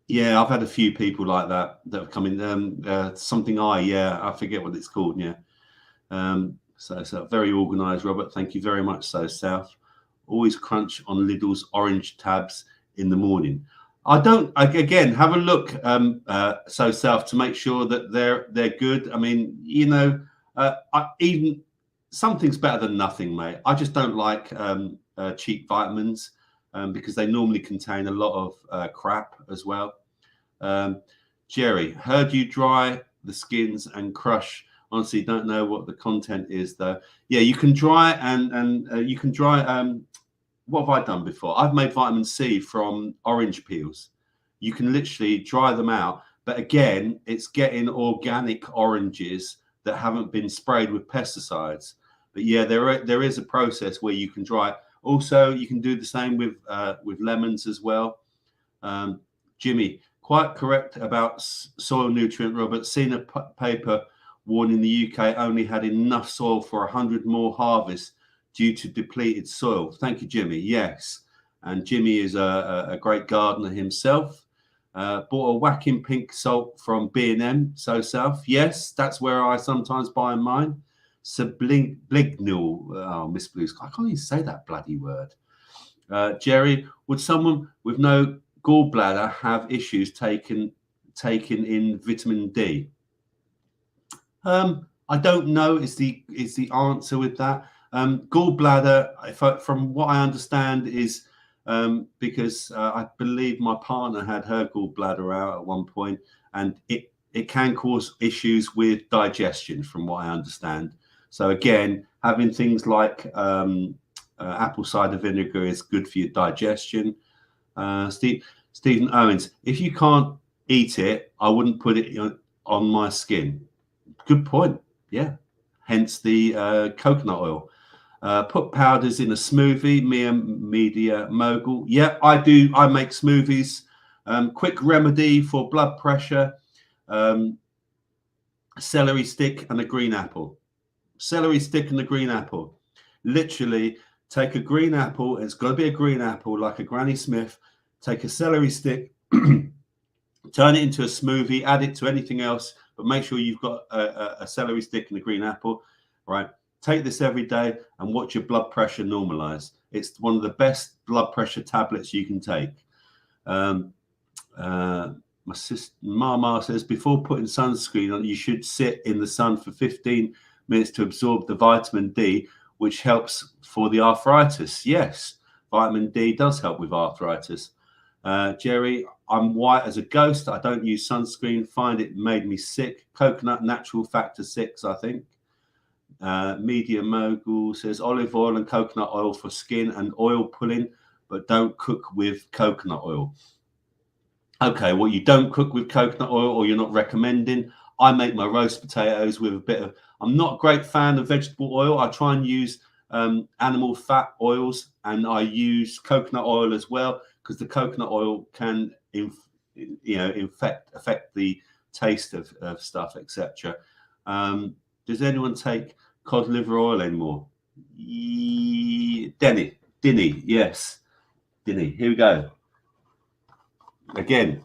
Yeah, I've had a few people like that have come in. Something eye, yeah, I forget what it's called. Yeah. So very organised, Robert. Thank you very much. So South, always crunch on Lidl's orange tabs in the morning. Again, have a look. So South, to make sure that they're good. I mean, you know, even something's better than nothing, mate. I just don't like cheap vitamins because they normally contain a lot of crap as well. Jerry, heard you dry the skins and crush. Honestly, don't know what the content is though. Yeah, you can dry and you can dry. What have I done before? I've made vitamin C from orange peels. You can literally dry them out, but again, it's getting organic oranges that haven't been sprayed with pesticides. But yeah, there is a process where you can dry it. Also, you can do the same with lemons as well. Jimmy, quite correct about soil nutrient, Robert. Seen a paper warning the UK only had enough soil for 100 more harvests due to depleted soil. Thank you, Jimmy. Yes, and Jimmy is a great gardener himself. Bought a whacking pink salt from B&M, so South. Yes, that's where I sometimes buy mine. Sublignal. Oh, Miss Blue Sky. I can't even say that bloody word. Jerry, would someone with no gallbladder have issues taking in vitamin D? I don't know is the answer with that. Gallbladder, from what I understand, is because I believe my partner had her gallbladder out at one point, and it can cause issues with digestion, from what I understand. So again, having things like apple cider vinegar is good for your digestion. Stephen Owens, if you can't eat it, I wouldn't put it on my skin. Good point. Yeah. Hence the coconut oil. Put powders in a smoothie. Media mogul. Yeah, I do. I make smoothies. Quick remedy for blood pressure. Celery stick and a green apple. Celery stick and a green apple. Literally take a green apple. It's got to be a green apple, like a Granny Smith. Take a celery stick, turn it into a smoothie, add it to anything else, but make sure you've got a celery stick and a green apple, right? Take this every day and watch your blood pressure normalize. It's one of the best blood pressure tablets you can take. My sister Mama says, before putting sunscreen on, you should sit in the sun for 15 minutes to absorb the vitamin D, which helps for the arthritis. Yes, vitamin D does help with arthritis. Jerry, I'm white as a ghost. I don't use sunscreen. Find it made me sick. Coconut natural factor 6, I think. Media mogul says olive oil and coconut oil for skin and oil pulling, but don't cook with coconut oil. Okay, well, you don't cook with coconut oil, or you're not recommending. I make my roast potatoes with a bit of. I'm not a great fan of vegetable oil. I try and use animal fat oils, and I use coconut oil as well, because the coconut oil can affect the taste of stuff, etc. Does anyone take cod liver oil anymore? Dinny, yes, Dinny. Here we go. Again,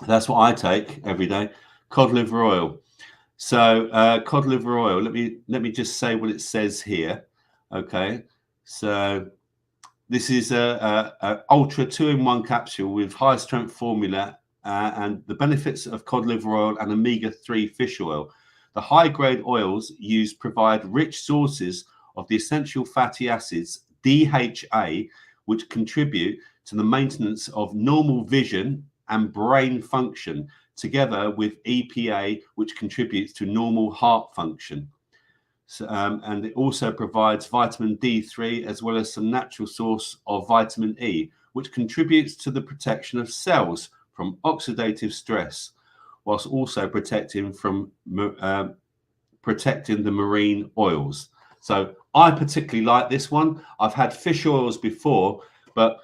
that's what I take every day. Cod liver oil. So cod liver oil. Let me just say what it says here. Okay, so this is a ultra 2-in-1 capsule with high strength formula and the benefits of cod liver oil and omega-3 fish oil. The high grade oils used provide rich sources of the essential fatty acids DHA, which contribute to the maintenance of normal vision and brain function, together with EPA, which contributes to normal heart function. So, and it also provides vitamin D3 as well as some natural source of vitamin E, which contributes to the protection of cells from oxidative stress, whilst also protecting the marine oils. So I particularly like this one. I've had fish oils before, but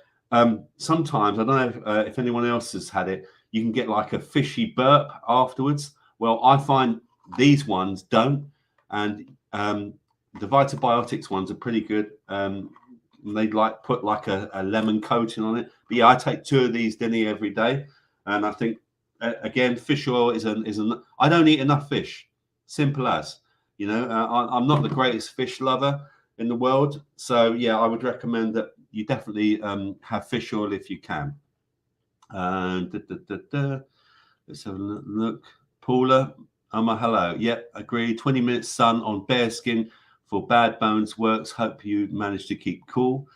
sometimes, I don't know if anyone else has had it, you can get like a fishy burp afterwards. Well, I find these ones don't, and the Vitabiotics ones are pretty good. They'd like put like a lemon coating on it. But yeah, I take 2 of these, Denny, every day, and I think again, fish oil is an. I don't eat enough fish. Simple as, you know. I'm not the greatest fish lover in the world, so yeah, I would recommend that you definitely have fish oil if you can. Let's have a look. Paula, hello. Yep, agree. 20 minutes sun on bare skin for bad bones works. Hope you managed to keep cool.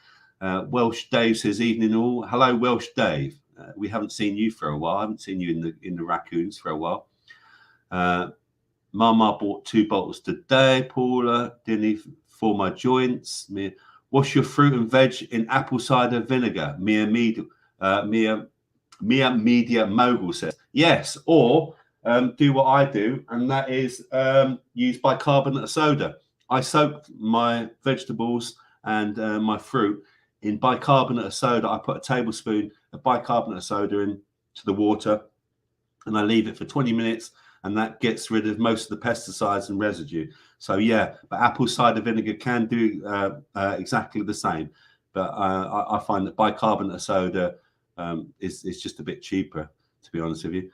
Welsh Dave says, evening all. Hello, Welsh Dave. We haven't seen you for a while. I haven't seen you in the raccoons for a while. Mama bought 2 bottles today. Paula, Dinny, for my joints. Wash your fruit and veg in apple cider vinegar. Mia Media Mogul says. Yes, or do what I do, and that is use bicarbonate of soda. I soak my vegetables and my fruit in bicarbonate of soda. I put a tablespoon of bicarbonate of soda into the water, and I leave it for 20 minutes, and that gets rid of most of the pesticides and residue. So yeah, but apple cider vinegar can do exactly the same. But I find that bicarbonate of soda is just a bit cheaper, to be honest with you.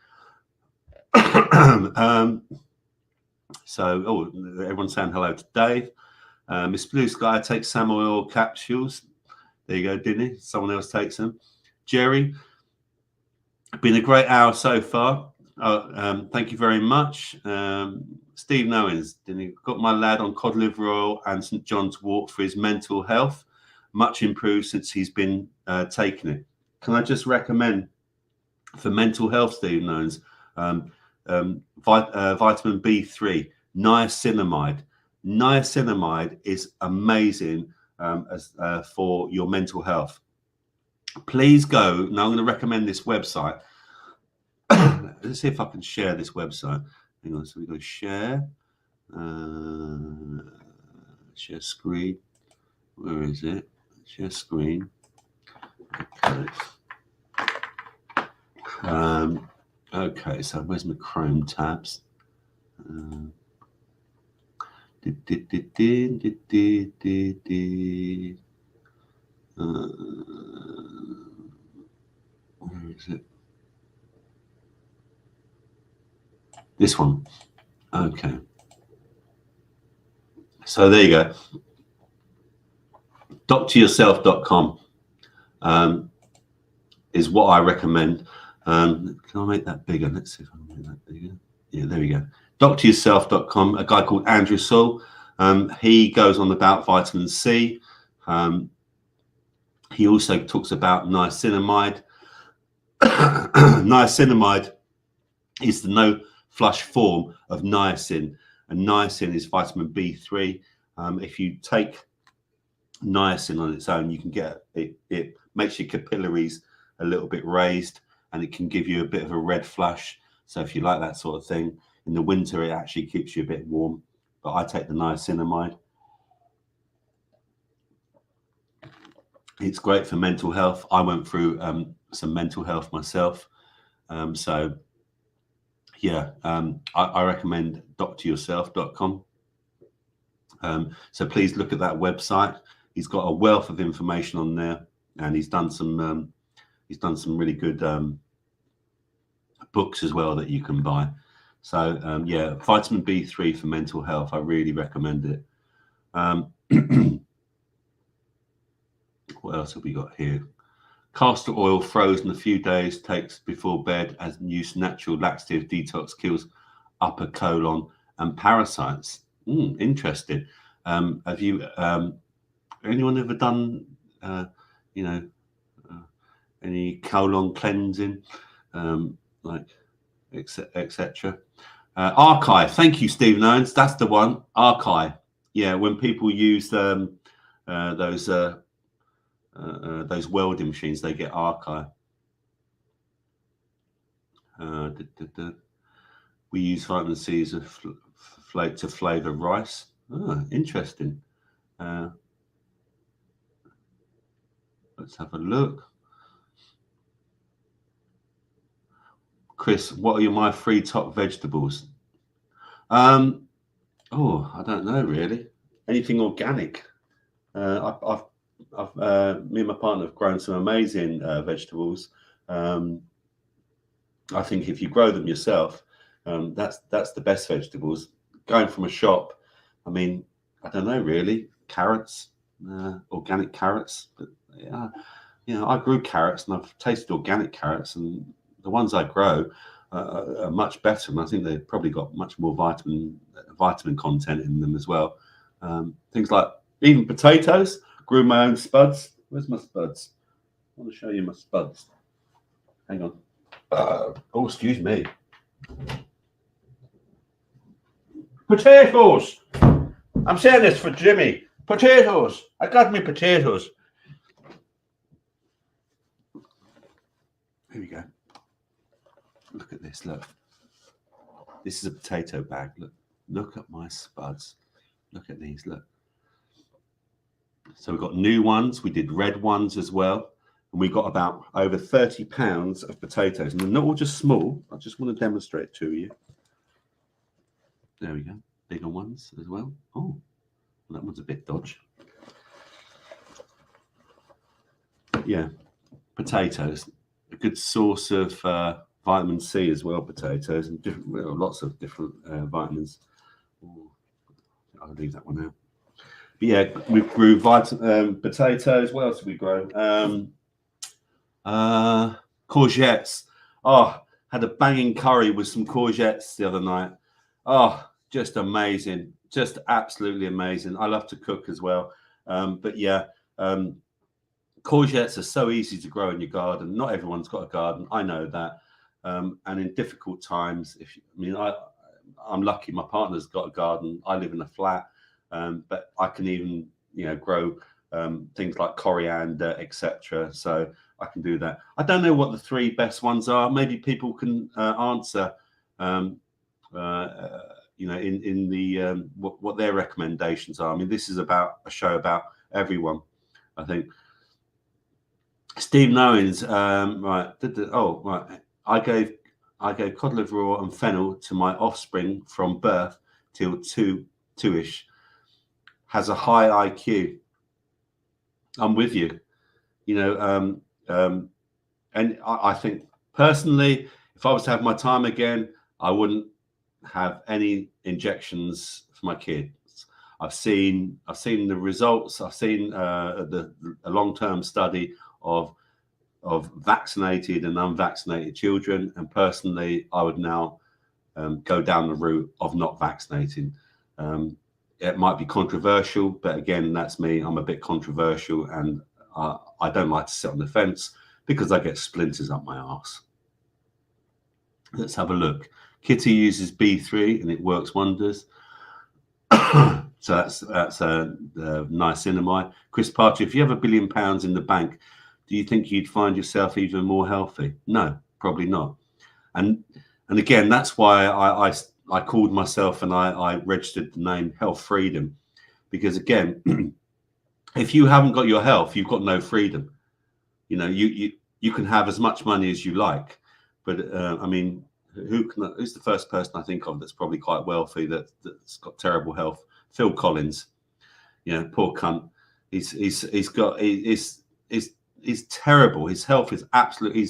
So, everyone's saying hello to Dave. Miss Blue Sky takes salmon oil capsules. There you go, Dinny. Someone else takes them. Jerry, been a great hour so far. Thank you very much. Steve Owens, Dinny, got my lad on cod liver oil and St John's wort for his mental health. Much improved since he's been taking it. Can I just recommend for mental health, Steve Owens, vitamin B3, niacinamide. Niacinamide is amazing for your mental health. Please go. Now I'm going to recommend this website. Let's see if I can share this website. Hang on. So we go share. Share screen. Where is it? Share screen. Okay. Okay, so where's my Chrome tabs? Where is it? This one. Okay. So there you go. Doctoryourself.com is what I recommend. Can I make that bigger? Let's see if I can make that bigger. Yeah, there we go. Doctoryourself.com. A guy called Andrew Saul. He goes on about vitamin C. He also talks about niacinamide. Niacinamide is the no flush form of niacin, and niacin is vitamin B3. If you take niacin on its own, you can get it makes your capillaries a little bit raised, and it can give you a bit of a red flush. So if you like that sort of thing, in the winter it actually keeps you a bit warm. But I take the niacinamide. It's great for mental health. I went through some mental health myself. So yeah, I recommend doctoryourself.com. So please look at that website. He's got a wealth of information on there, and he's done some really good books as well that you can buy. So yeah, vitamin B3 for mental health. I really recommend it. What else have we got here? Castor oil frozen a few days, takes before bed as use natural laxative detox, kills upper colon and parasites. Interesting. Have you anyone ever done any colon cleansing, like etc. Archive. Thank you, Stephen Owens. That's the one. Archive. Yeah, when people use those welding machines, they get archive. We use vitamin C as a float to flavour rice. Oh, interesting. Let's have a look. Chris, what are my 3 top vegetables? Oh, I don't know really. Anything organic. I've me and my partner have grown some amazing vegetables. I think if you grow them yourself, that's the best vegetables. Going from a shop, I mean, I don't know really. Carrots, organic carrots. But yeah, I grew carrots and I've tasted organic carrots, and the ones I grow are much better. And I think they've probably got much more vitamin content in them as well. Things like even potatoes. Grew my own spuds. Where's my spuds? I want to show you my spuds. Hang on. Oh, excuse me. Potatoes. I'm saying this for Jimmy. Potatoes. I got me potatoes. Here we go. Look at this. Look. This is a potato bag. Look at my spuds. Look at these. Look. So we've got new ones. We did red ones as well. And we got about over 30 pounds of potatoes. And they're not all just small. I just want to demonstrate to you. There we go. Bigger ones as well. Oh, that one's a bit dodgy. Yeah, potatoes. A good source of vitamin C as well, potatoes. And lots of different vitamins. Ooh, I'll leave that one out. But yeah, we grew potatoes. What else did we grow? Courgettes. Oh, had a banging curry with some courgettes the other night. Oh, just amazing. Just absolutely amazing. I love to cook as well. But yeah, courgettes are so easy to grow in your garden. Not everyone's got a garden. I know that. And in difficult times, I'm lucky. My partner's got a garden. I live in a flat. But I can even, grow things like coriander, etc. So I can do that. I don't know what the 3 best ones are. Maybe people can answer, in the what their recommendations are. I mean, this is about a show about everyone, I think. Steve Owens, right? Right. I gave cod liver raw and fennel to my offspring from birth till two-ish. Has a high IQ. I'm with you. And I think personally, if I was to have my time again, I wouldn't have any injections for my kids. I've seen the results. I've seen a long-term study of vaccinated and unvaccinated children, and personally, I would now go down the route of not vaccinating. It might be controversial, but again, that's me. I'm a bit controversial, and I don't like to sit on the fence because I get splinters up my arse. Let's have a look. Kitty uses B3 and it works wonders. So that's a niacinamide. Chris Parcher, if you have £1 billion in the bank, do you think you'd find yourself even more healthy? No, probably not. And again, that's why I called myself and I registered the name Healthfreedom, because again, if you haven't got your health, you've got no freedom. You can have as much money as you like, but I mean, who's the first person I think of that's probably quite wealthy that's got terrible health? Phil Collins. Poor cunt. He's terrible. His health is absolutely.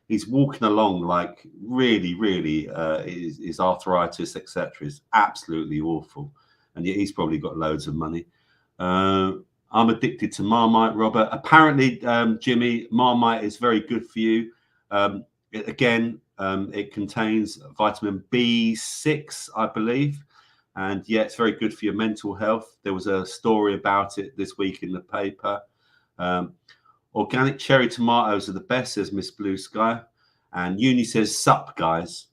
He's walking along like really, his arthritis, etc. is absolutely awful, and yet he's probably got loads of money. I'm addicted to Marmite, Robert. Apparently, Jimmy, Marmite is very good for you. It contains vitamin B6, I believe, and yeah, it's very good for your mental health. There was a story about it this week in the paper. Organic cherry tomatoes are the best, says Miss Blue Sky. And Uni says, sup, guys.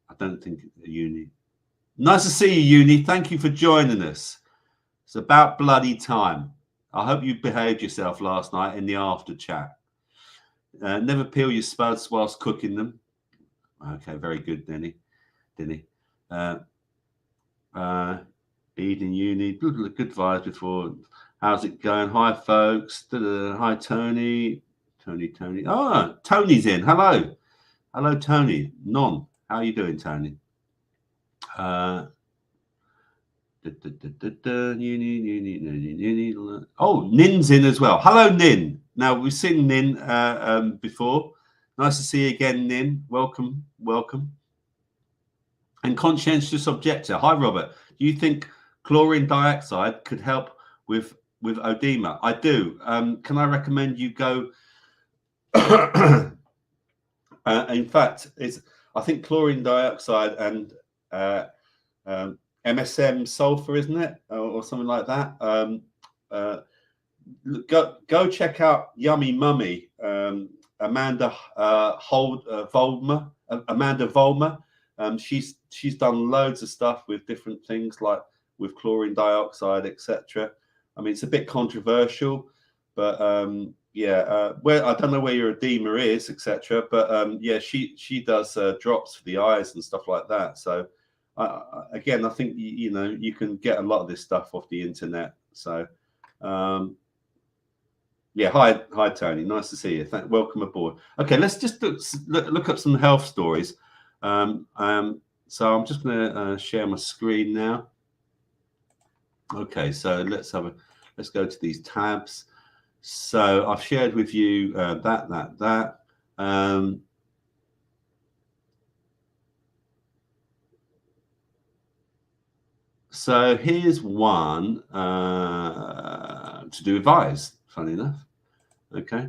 I don't think Uni. Nice to see you, Uni. Thank you for joining us. It's about bloody time. I hope you behaved yourself last night in the after chat. Never peel your spuds whilst cooking them. Okay, very good, Denny. Eden Uni, good vibes before. How's it going? Hi, folks. Hi, Tony. Tony. Oh, Tony's in. Hello, Tony. How are you doing, Tony? Oh, Nin's in as well. Hello, Nin. Now, we've seen Nin before. Nice to see you again, Nin. Welcome. And conscientious objector. Hi, Robert. Do you think chlorine dioxide could help with oedema? I do. Can I recommend you go? In fact, I think chlorine dioxide and MSM sulfur, isn't it, or something like that? Go check out Yummy Mummy, Amanda Vollmer. She's done loads of stuff with different things, like with chlorine dioxide, etc. I mean, it's a bit controversial, but where I don't know where your edema is, etc. But she does drops for the eyes and stuff like that. So again, I think you can get a lot of this stuff off the internet. So hi Tony, nice to see you. Welcome aboard. Okay, let's just look up some health stories. So I'm just going to share my screen now. Okay, so let's go to these tabs. So I've shared with you that. So here's one to do with eyes, funny enough. Okay,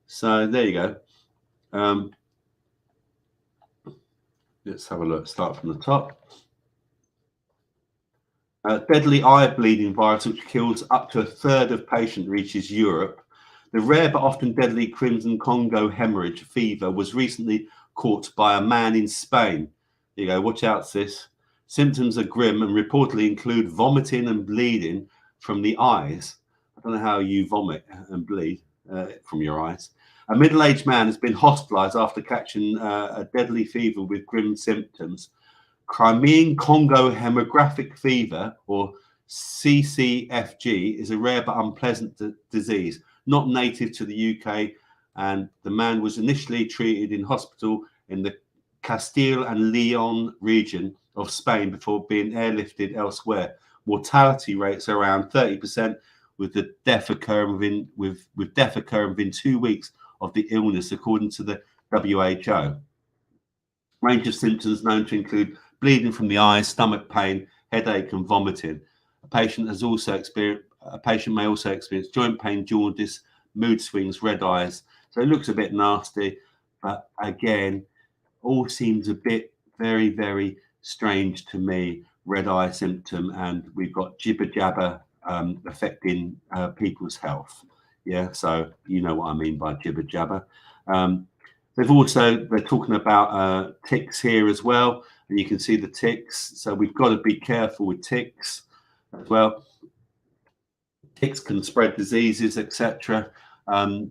so there you go. Let's have a look. Start from the top. Deadly eye bleeding virus, which kills up to a third of patients, reaches Europe. The rare but often deadly Crimson Congo hemorrhage fever was recently caught by a man in Spain. There you go. Watch out, sis. Symptoms are grim and reportedly include vomiting and bleeding from the eyes. I don't know how you vomit and bleed from your eyes. A middle-aged man has been hospitalized after catching a deadly fever with grim symptoms. Crimean Congo hemorrhagic fever, or CCFG, is a rare but unpleasant disease, not native to the UK, and the man was initially treated in hospital in the Castile and Leon region of Spain before being airlifted elsewhere. Mortality rates are around 30%, with the death occurring within 2 weeks of the illness, according to the WHO. Range of symptoms known to include bleeding from the eyes, stomach pain, headache, and vomiting. A patient may also experience joint pain, jaundice, mood swings, red eyes. So it looks a bit nasty, but again, all seems a bit very, very strange to me. Red eye symptom, and we've got jibber jabber affecting people's health. Yeah, so you know what I mean by jibber jabber. They're talking about ticks here as well, and you can see the ticks. So we've got to be careful with ticks as well. Ticks can spread diseases, etc. Well,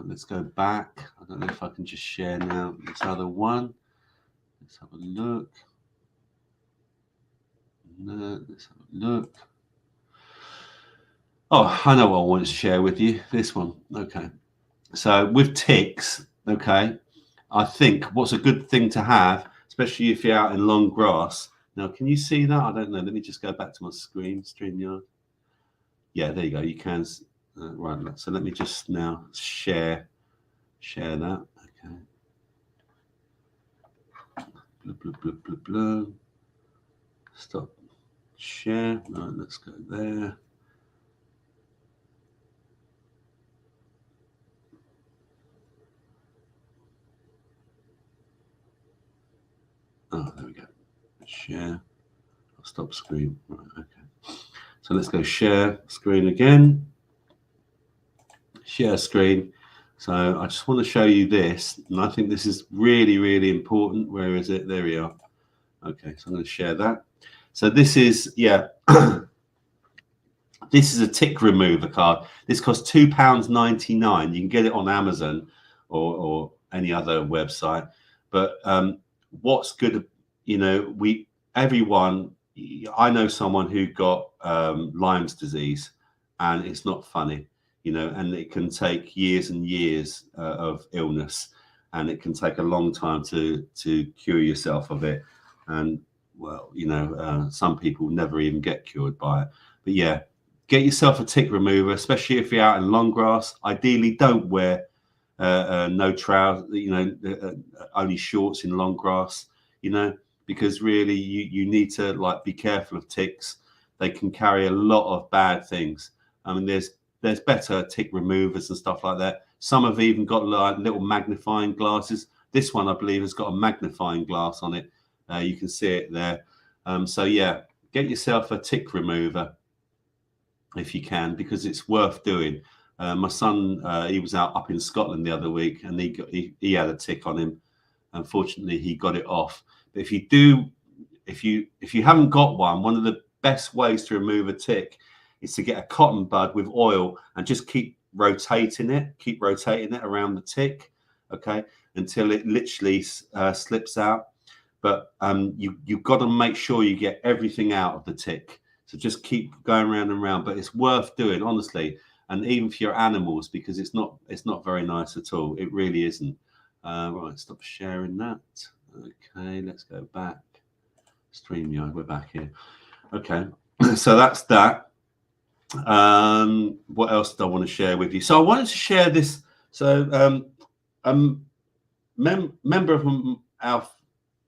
let's go back. I don't know if I can just share now this other one. Let's have a look. Let's have a look. Oh, I know what I want to share with you. This one. Okay. So with ticks, okay, I think what's a good thing to have, especially if you're out in long grass. Now, can you see that? I don't know. Let me just go back to my screen, StreamYard. Yeah, there you go. You can. Right. So let me just now share that. Okay. Blah. Stop. Share. Right, let's go there. Oh, there we go. Share. I'll stop screen. Right, okay. So let's go share screen again. Share screen. So I just want to show you this, and I think this is really, really important. Where is it? There we are. Okay, so I'm going to share that. So this is, yeah, this is a tick remover card. This costs £2.99. You can get it on Amazon or any other website. But what's good, you know, everyone, I know someone who got Lyme's disease, and it's not funny, you know, and it can take years and years of illness, and it can take a long time to cure yourself of it. And well, you know, some people never even get cured by it. But yeah, get yourself a tick remover, especially if you're out in long grass. Ideally, don't wear no trousers, you know, only shorts in long grass, you know, because really you need to like be careful of ticks. They can carry a lot of bad things. I mean, there's better tick removers and stuff like that. Some have even got like little magnifying glasses. This one, I believe, has got a magnifying glass on it. You can see it there. So yeah, get yourself a tick remover if you can, because it's worth doing. My son, he was out up in Scotland the other week, and he had a tick on him. Unfortunately, he got it off. But if you haven't got one of the best ways to remove a tick is to get a cotton bud with oil and just keep rotating it around the tick, okay, until it literally slips out. But you've got to make sure you get everything out of the tick. So just keep going around and around, but it's worth doing, honestly. And even for your animals, because it's not very nice at all. It really isn't. Right, stop sharing that. Okay, let's go back. StreamYard, we're back here. Okay, so that's that. What else do I want to share with you? So I wanted to share this. So member of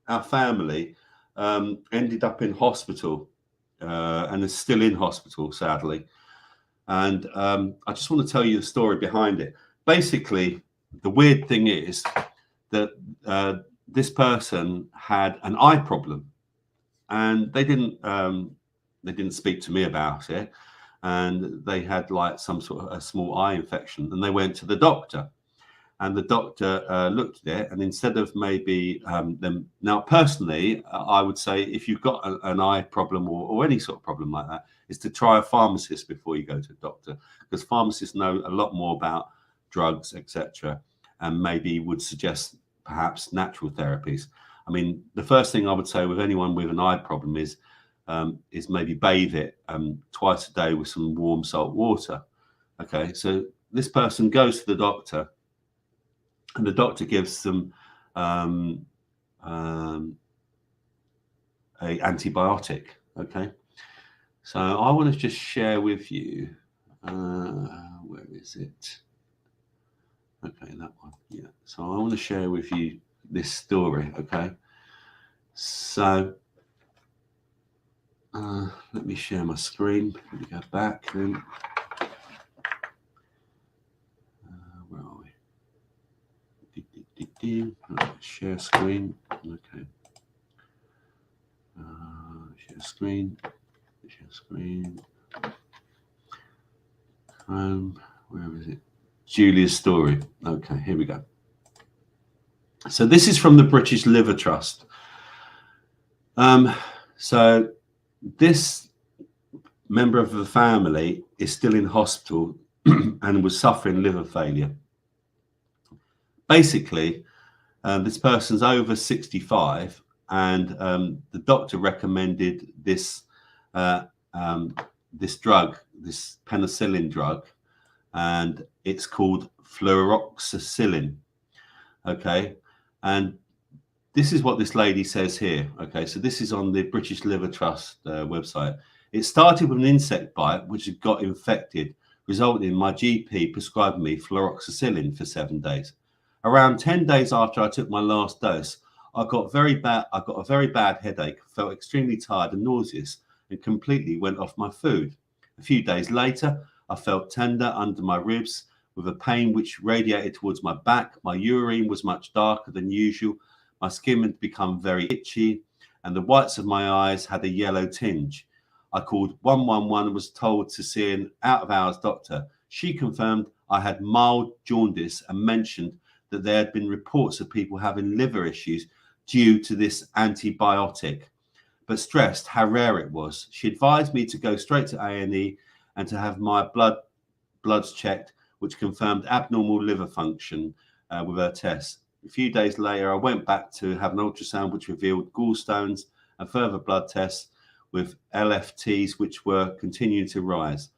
our family ended up in hospital and is still in hospital, sadly. And I just want to tell you the story behind it. Basically, the weird thing is that this person had an eye problem, and they didn't speak to me about it, and they had like some sort of a small eye infection, and they went to the doctor. And the doctor looked at it, and instead of maybe them, now personally, I would say if you've got an eye problem or any sort of problem like that, is to try a pharmacist before you go to a doctor, because pharmacists know a lot more about drugs, etc., and maybe would suggest perhaps natural therapies. I mean, the first thing I would say with anyone with an eye problem is maybe bathe it twice a day with some warm salt water. Okay, so this person goes to the doctor, and the doctor gives them a antibiotic. Okay, so I want to just share with you. Where is it? Okay, that one. Yeah. So I want to share with you this story. Okay. So let me share my screen. Let me go back then. Where are we? Share screen. Okay. Share screen. Share screen. Where is it? Julia's story. Okay, here we go. So this is from the British Liver Trust. So this member of the family is still in hospital and was suffering liver failure. Basically, this person's over 65, and the doctor recommended this this drug, this penicillin drug, and it's called fluoroxacillin. Okay, and this is what this lady says here. Okay, so this is on the British Liver Trust website. It started with an insect bite which had got infected, resulting in my GP prescribing me fluoroxacillin for 7 days. Around 10 days after I took my last dose, I got a very bad headache, felt extremely tired and nauseous, and completely went off my food. A few days later, I felt tender under my ribs with a pain which radiated towards my back. My urine was much darker than usual. My skin had become very itchy, and the whites of my eyes had a yellow tinge. I called 111 and was told to see an out-of-hours doctor. She confirmed I had mild jaundice and mentioned that there had been reports of people having liver issues due to this antibiotic, but stressed how rare it was. She advised me to go straight to A&E and to have my bloods checked, which confirmed abnormal liver function with her tests. A few days later, I went back to have an ultrasound, which revealed gallstones and further blood tests with LFTs, which were continuing to rise.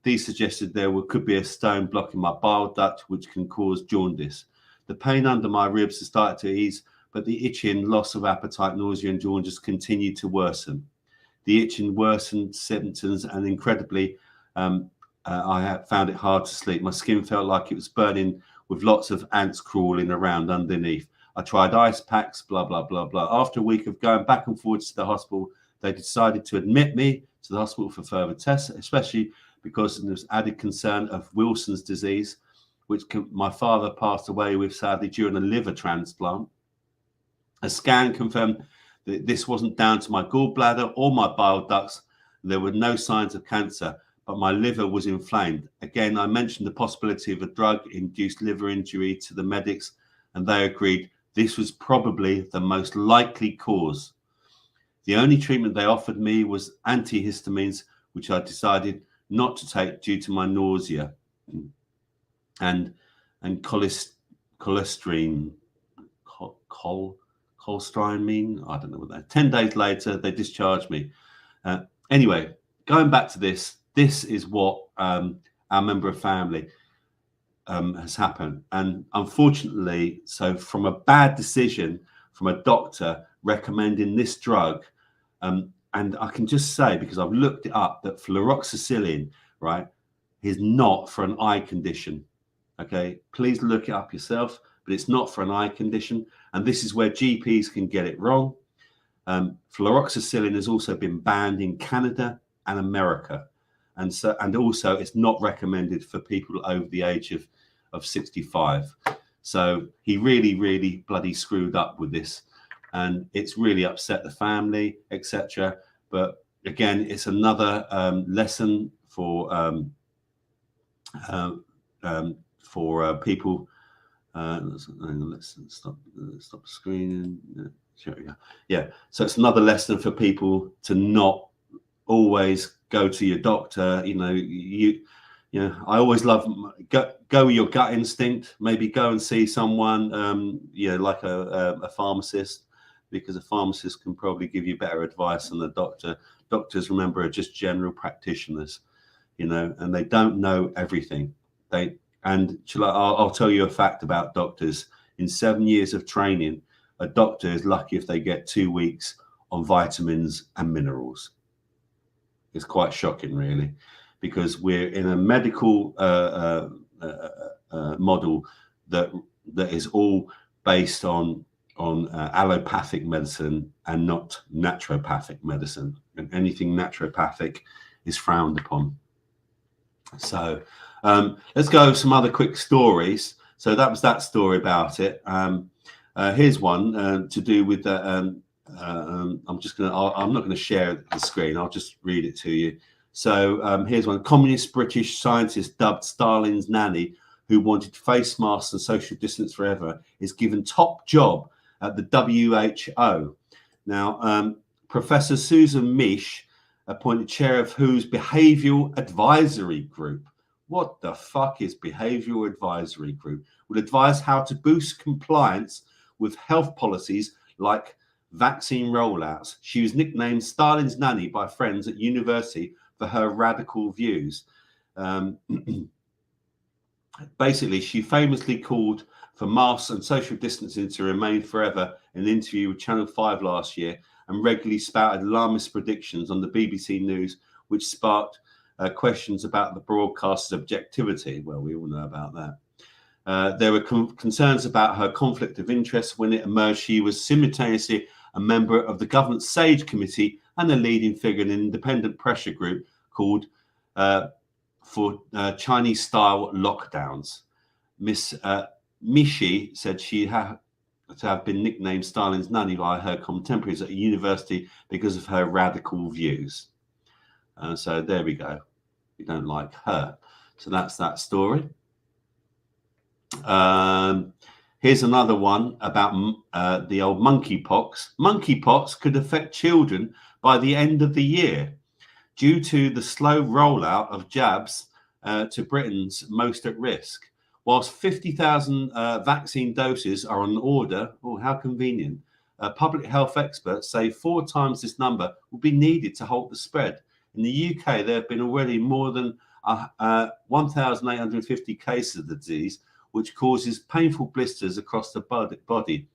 These suggested there could be a stone blocking my bile duct, which can cause jaundice. The pain under my ribs has started to ease, but the itching, loss of appetite, nausea, and jaundice continued to worsen. The itching worsened symptoms, and incredibly, I found it hard to sleep. My skin felt like it was burning with lots of ants crawling around underneath. I tried ice packs, blah, blah, blah, blah. After a week of going back and forwards to the hospital, they decided to admit me to the hospital for further tests, especially because there was added concern of Wilson's disease, which my father passed away with, sadly, during a liver transplant. A scan confirmed that this wasn't down to my gallbladder or my bile ducts. There were no signs of cancer, but my liver was inflamed. Again, I mentioned the possibility of a drug-induced liver injury to the medics, and they agreed this was probably the most likely cause. The only treatment they offered me was antihistamines, which I decided not to take due to my nausea and cholesterine, cholesterine, I don't know what that. 10 days later, they discharged me. Anyway, going back to this is what our member of family has happened. And unfortunately, so from a bad decision from a doctor recommending this drug, and I can just say, because I've looked it up, that fluoxetine, right, is not for an eye condition. Okay, please look it up yourself, but it's not for an eye condition. And this is where GPs can get it wrong. Fluoxetine has also been banned in Canada and America. And also it's not recommended for people over the age of 65. So he really, really bloody screwed up with this. And it's really upset the family, etc. But again, it's another lesson for people. Let's stop screening. Yeah. So it's another lesson for people to not always go to your doctor. You know, I always love go with your gut instinct. Maybe go and see someone, like a pharmacist, because a pharmacist can probably give you better advice than the doctor. Doctors, remember, are just general practitioners, and they don't know everything. I'll tell you a fact about doctors. In 7 years of training, a doctor is lucky if they get 2 weeks on vitamins and minerals. It's quite shocking, really, because we're in a medical model that is all based on allopathic medicine and not naturopathic medicine, and anything naturopathic is frowned upon. So let's go with some other quick stories. So that was that story about it. Here's one to do with I'm not going to share the screen. I'll just read it to you. So here's one. Communist British scientist dubbed Stalin's nanny, who wanted face masks and social distance forever, is given top job at the WHO. Now, Professor Susan Misch, appointed chair of WHO's Behavioural Advisory Group. What the fuck is Behavioural Advisory Group? Will advise how to boost compliance with health policies like vaccine rollouts. She was nicknamed Stalin's nanny by friends at university for her radical views. Basically, she famously called for masks and social distancing to remain forever in an interview with Channel 5 last year, and regularly spouted alarmist predictions on the BBC News, which sparked questions about the broadcaster's objectivity. Well, we all know about that. There were concerns about her conflict of interest when it emerged she was simultaneously a member of the government SAGE committee and a leading figure in an independent pressure group called for Chinese-style lockdowns. Miss Mishi said she to have been nicknamed Stalin's nanny by her contemporaries at university because of her radical views. So there we go. We don't like her. So that's that story. Here's another one about the old monkeypox. Monkeypox could affect children by the end of the year due to the slow rollout of jabs to Britain's most at risk. Whilst 50,000 vaccine doses are on order, oh, how convenient, public health experts say 4 times this number will be needed to halt the spread. In the UK, there have been already more than 1,850 cases of the disease, which causes painful blisters across the body.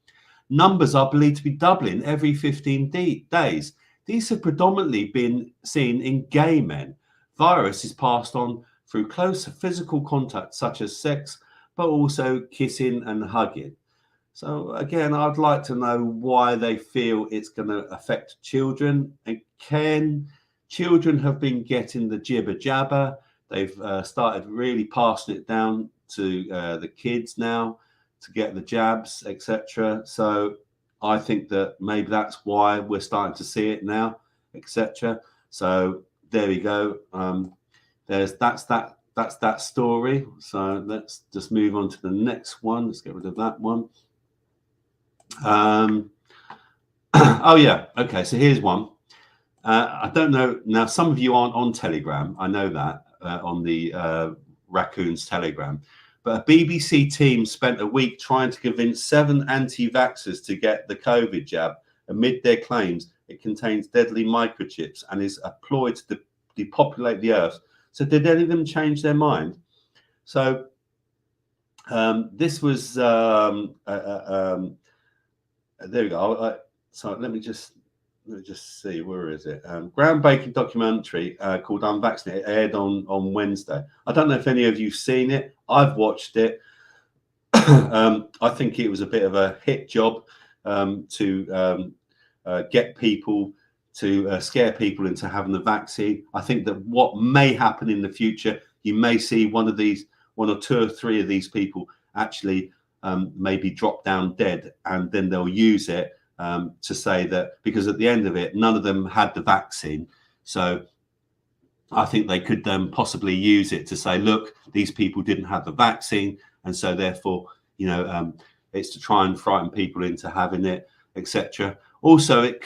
Numbers are believed to be doubling every 15 days. These have predominantly been seen in gay men. Virus is passed on through close physical contact, such as sex, but also kissing and hugging. So again, I'd like to know why they feel it's going to affect children. Again, children have been getting the jibber jabber. They've started really passing it down to the kids now to get the jabs, etc. So I think that maybe that's why we're starting to see it now, etc. So there we go. That's that story. So let's just move on to the next one. Let's get rid of that one. Oh yeah, okay. So here's one. I don't know. Now, some of you aren't on Telegram. I know that on the Raccoons Telegram. But a BBC team spent a week trying to convince 7 anti-vaxxers to get the COVID jab amid their claims it contains deadly microchips and is employed to depopulate the earth. So did any of them change their mind? So this was, there we go. So let me just see, where is it? Groundbreaking documentary called Unvaccinated aired on Wednesday. I don't know if any of you've seen it. I've watched it. I think it was a bit of a hit job to get people to scare people into having the vaccine. I think that what may happen in the future, you may see one or 2 or 3 of these people actually maybe drop down dead, and then they'll use it to say that, because at the end of it, none of them had the vaccine. So I think they could then possibly use it to say, look, these people didn't have the vaccine, and so therefore, it's to try and frighten people into having it, etc. Also, it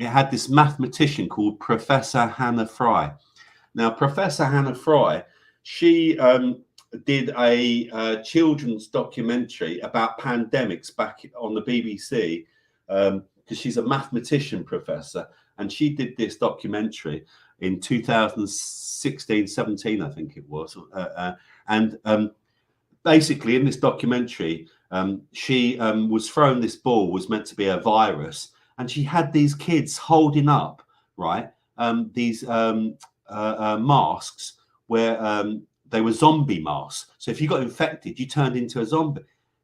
had this mathematician called Professor Hannah Fry. Now, Professor Hannah Fry, she did a children's documentary about pandemics back on the BBC, because she's a mathematician professor, and she did this documentary in 2016-17, I think it was, and basically in this documentary, she was thrown this ball, was meant to be a virus, and she had these kids holding up, right, these masks where they were zombie masks. So if you got infected, you turned into a zombie.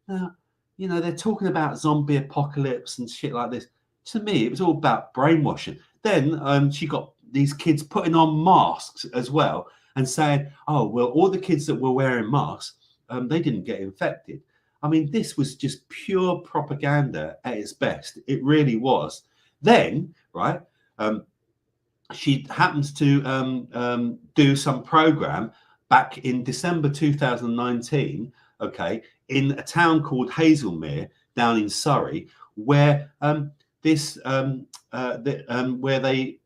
Now, they're talking about zombie apocalypse and shit like this. To me, it was all about brainwashing. Then she got these kids putting on masks as well and saying, oh, well, all the kids that were wearing masks, they didn't get infected. I mean, this was just pure propaganda at its best. It really was. Then, right, she happens to do some program back in December 2019, okay, in a town called Hazelmere down in Surrey, where where they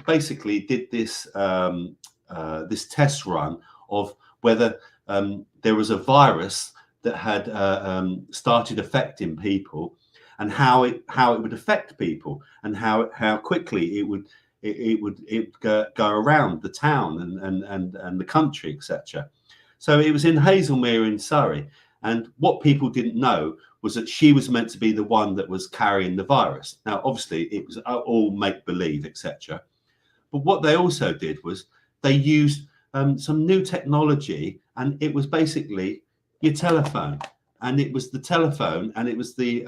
basically did this this test run of whether there was a virus that had started affecting people, and how it would affect people, and how quickly it would go around the town and the country, etc. So it was in Hazelmere in Surrey, and what people didn't know was that she was meant to be the one that was carrying the virus. Now, obviously, it was all make believe, etc. But what they also did was they used some new technology, and it was basically your telephone, and it was the telephone, and it was the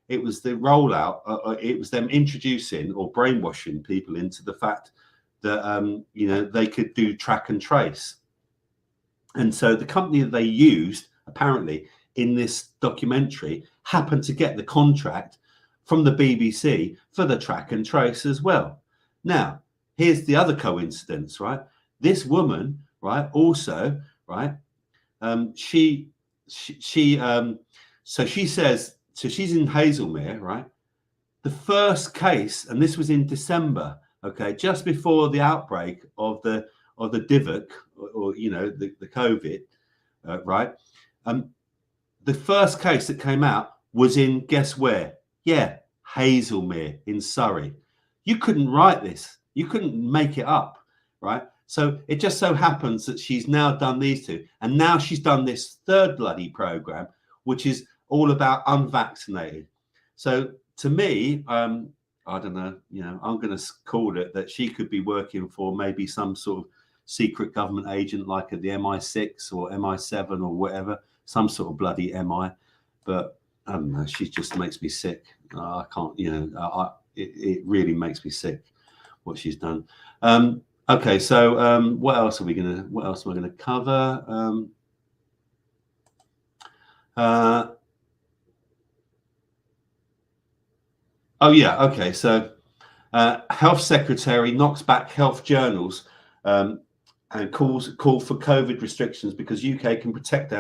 rollout. It was them introducing or brainwashing people into the fact that they could do track and trace. And so the company that they used apparently in this documentary happened to get the contract from the BBC for the track and trace as well. Now, here's the other coincidence, right? This woman, right, also, right, so she says, so she's in Hazelmere, right? The first case, and this was in December, okay, just before the outbreak of the DIVOC, or you know, the COVID, right? The first case that came out was in, guess where? Yeah, Hazelmere in Surrey. You couldn't write this. You couldn't make it up, right? So it just so happens that she's now done these two, and now she's done this third bloody program, which is all about unvaccinated. So to me, I don't know, you know, I'm going to call it that she could be working for maybe some sort of secret government agent like the MI6 or MI7 or whatever, some sort of bloody MI. But I don't know, she just makes me sick. I can't, you know, it really makes me sick what she's done. Okay, so what else am I gonna cover? Oh yeah, okay. So Health Secretary knocks back health journals and call for COVID restrictions because UK can protect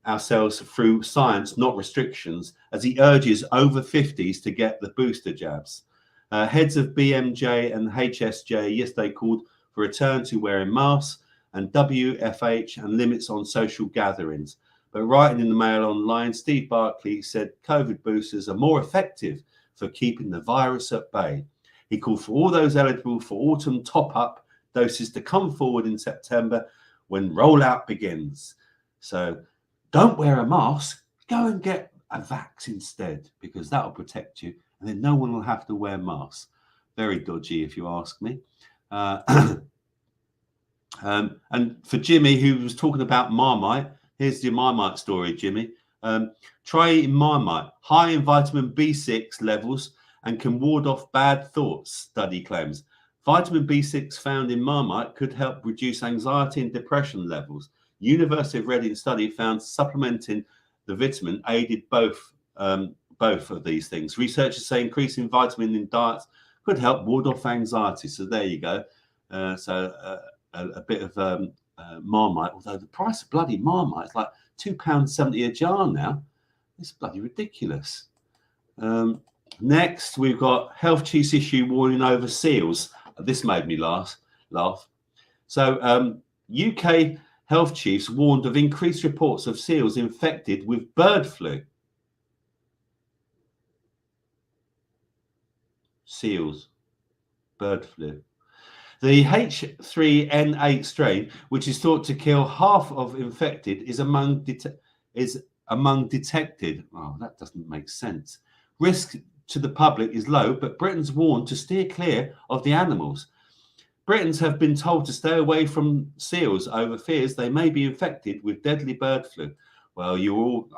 ourselves through science, not restrictions, as he urges over 50s to get the booster jabs. Heads of BMJ and HSJ yesterday called for return to wearing masks and WFH and limits on social gatherings. But writing in the Mail Online, Steve Barclay said COVID boosters are more effective for keeping the virus at bay. He called for all those eligible for autumn top-up doses to come forward in September when rollout begins. So don't wear a mask, go and get a vax instead, because that'll protect you, and then no one will have to wear masks. Very dodgy, if you ask me. And for Jimmy, who was talking about Marmite, here's your Marmite story, Jimmy. Try eating Marmite, high in vitamin B6 levels and can ward off bad thoughts, study claims. Vitamin B6 found in Marmite could help reduce anxiety and depression levels. University of Reading study found supplementing the vitamin aided both of these things. Researchers say increasing vitamin in diets could help ward off anxiety. So there you go. A bit of Marmite, although the price of bloody Marmite is like £2.70 a jar now. It's bloody ridiculous. Next, we've got health chiefs issue warning over seals. This made me laugh. So UK health chiefs warned of increased reports of seals infected with bird flu. Seals, bird flu. The H3N8 strain, which is thought to kill half of infected, is among detected. Oh, that doesn't make sense. Risk to the public is low, but Britain's warned to steer clear of the animals. Britons have been told to stay away from seals over fears they may be infected with deadly bird flu. Well, you all,